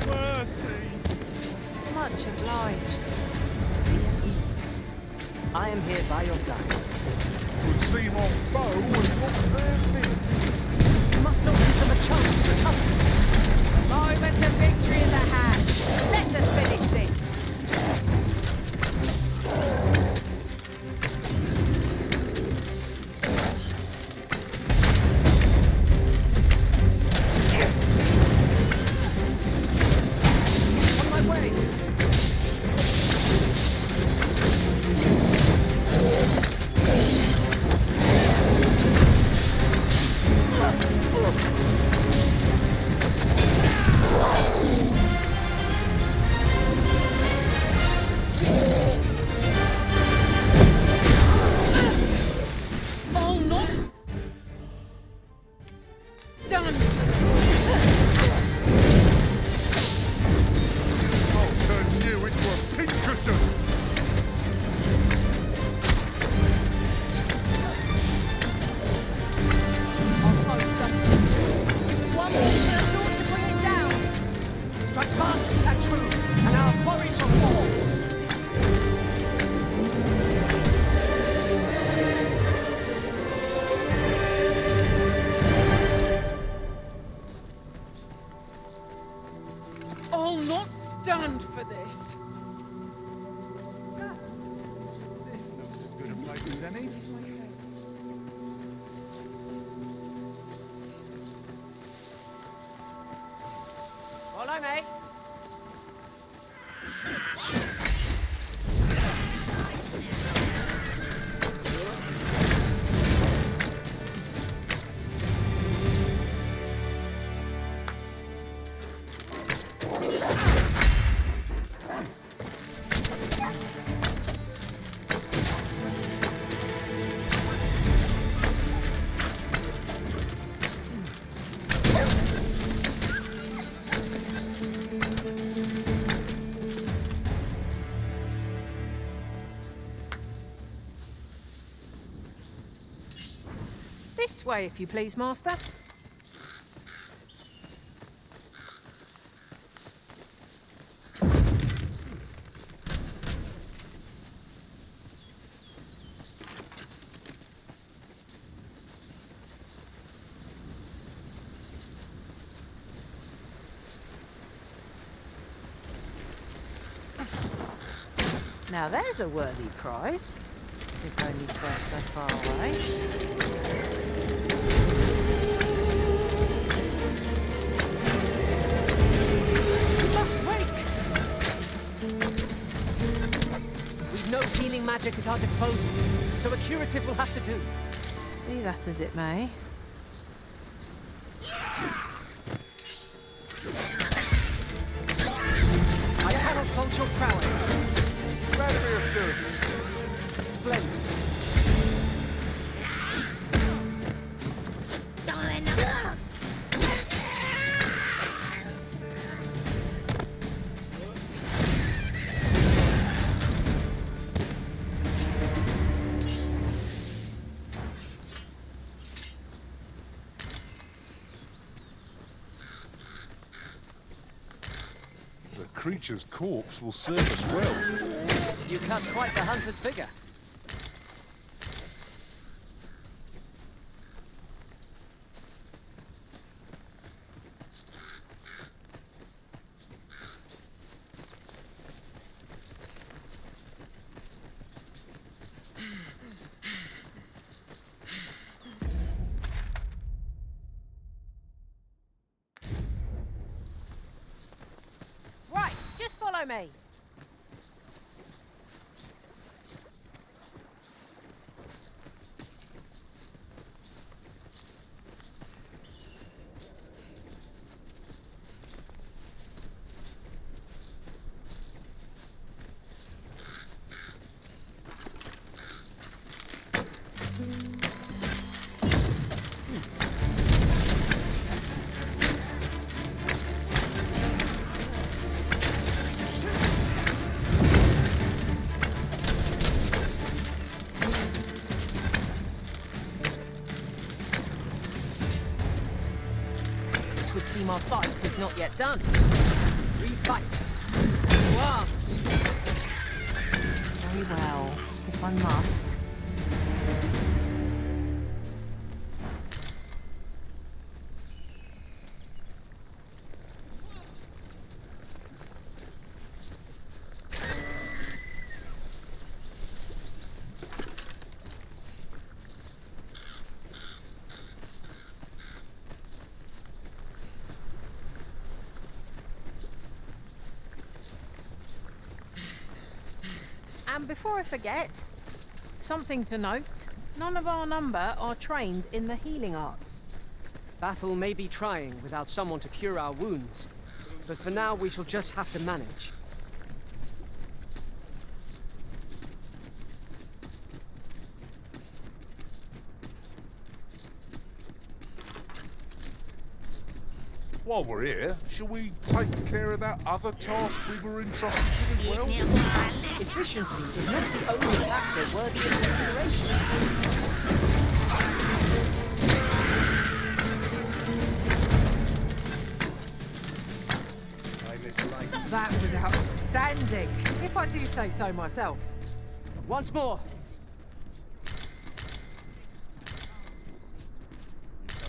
Mercy! Much obliged. Be at ease. I am here by your side. Would seem our foe was not their fit. You must not give them a chance to recover. The moment of victory is at hand. Let us finish this. On my way. I'll turn you into a pincushion. One more short to bring it down. Strike fast and true, and our quarry shall fall. I'll not stand for this. This looks as good a place as any. Follow me. This way, if you please, Master. Now there's a worthy prize. If only 'tweren't so far away. We must wake! We've no healing magic at our disposal, so a curative will have to do. Be that as it may. I cannot fault your prowess. Glad for your service. Splendid. The creature's corpse will serve us well. You cut quite the hunter's figure. Right, just follow me. It would seem our fight is not yet done. Refight. To arms! Very well, if I must. And before I forget, something to note, none of our number are trained in the healing arts. Battle may be trying without someone to cure our wounds, but for now we shall just have to manage. While we're here, shall we take care of that other task we were entrusted with as well? Efficiency is not the only factor worthy of consideration. That was outstanding, if I do say so myself. Once more.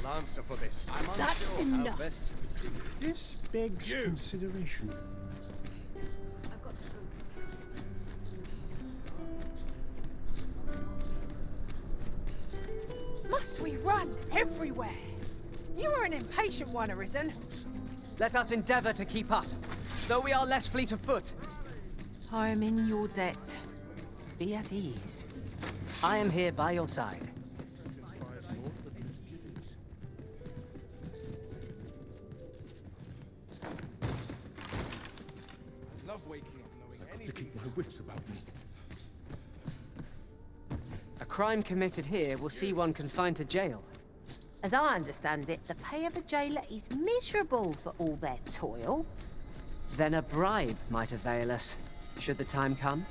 I'll answer for this. I'm That's unsure enough. how best to proceed. This begs consideration. Must we run everywhere? You are an impatient one, Arisen. Let us endeavor to keep up, though we are less fleet of foot. I am in your debt. Be at ease. I am here by your side. Love waking up knowing I've got to anything. keep my wits about me. A crime committed here will see one confined to jail. As I understand it, the pay of a jailer is miserable for all their toil. Then a bribe might avail us, should the time come.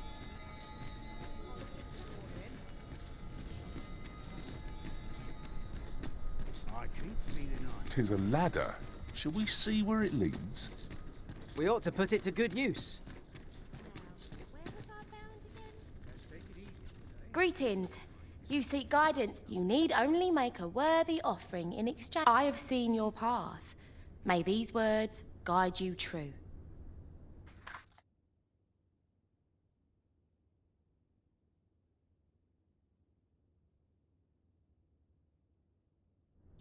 'Tis a ladder. Shall we see where it leads? We ought to put it to good use. Greetings. You seek guidance. You need only make a worthy offering in exchange. I have seen your path. May these words guide you true.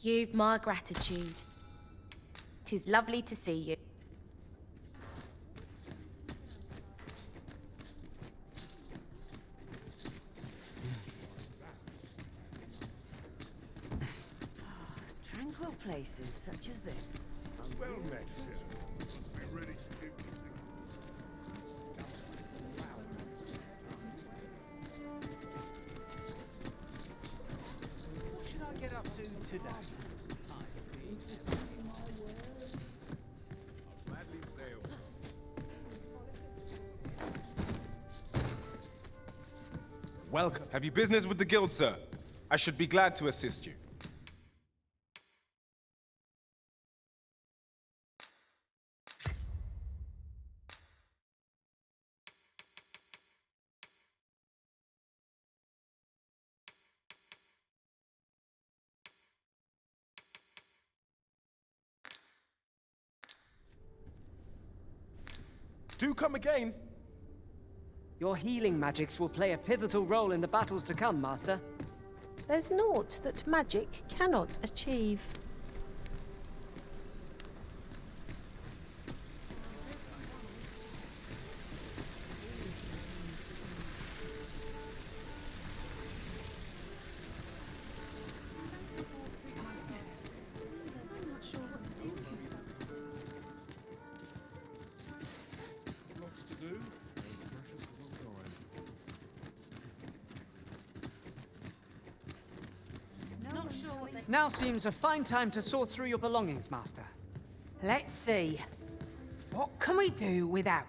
You've my gratitude. 'Tis lovely to see you. Tranquil places such as this. Well met, sir. We're ready to give this. What should I get up to today? Welcome. Have you business with the guild, sir? I should be glad to assist you. Do come again. Your healing magics will play a pivotal role in the battles to come, Master. There's naught that magic cannot achieve. I'm not sure what to do with myself. Lots to do. Precious little time. Not sure what they... Now seems a fine time to sort through your belongings, Master. Let's see. What can we do without?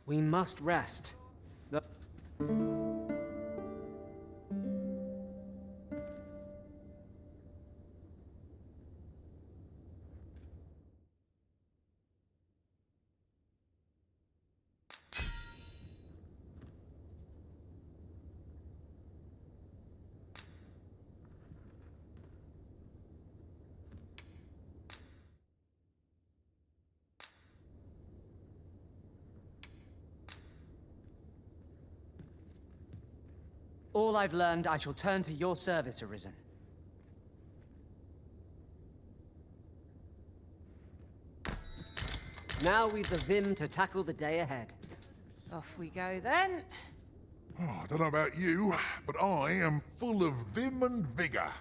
We must rest. All I've learned, I shall turn to your service, Arisen. Now we've the vim to tackle the day ahead. Off we go then. Oh, I don't know about you, but I am full of vim and vigour.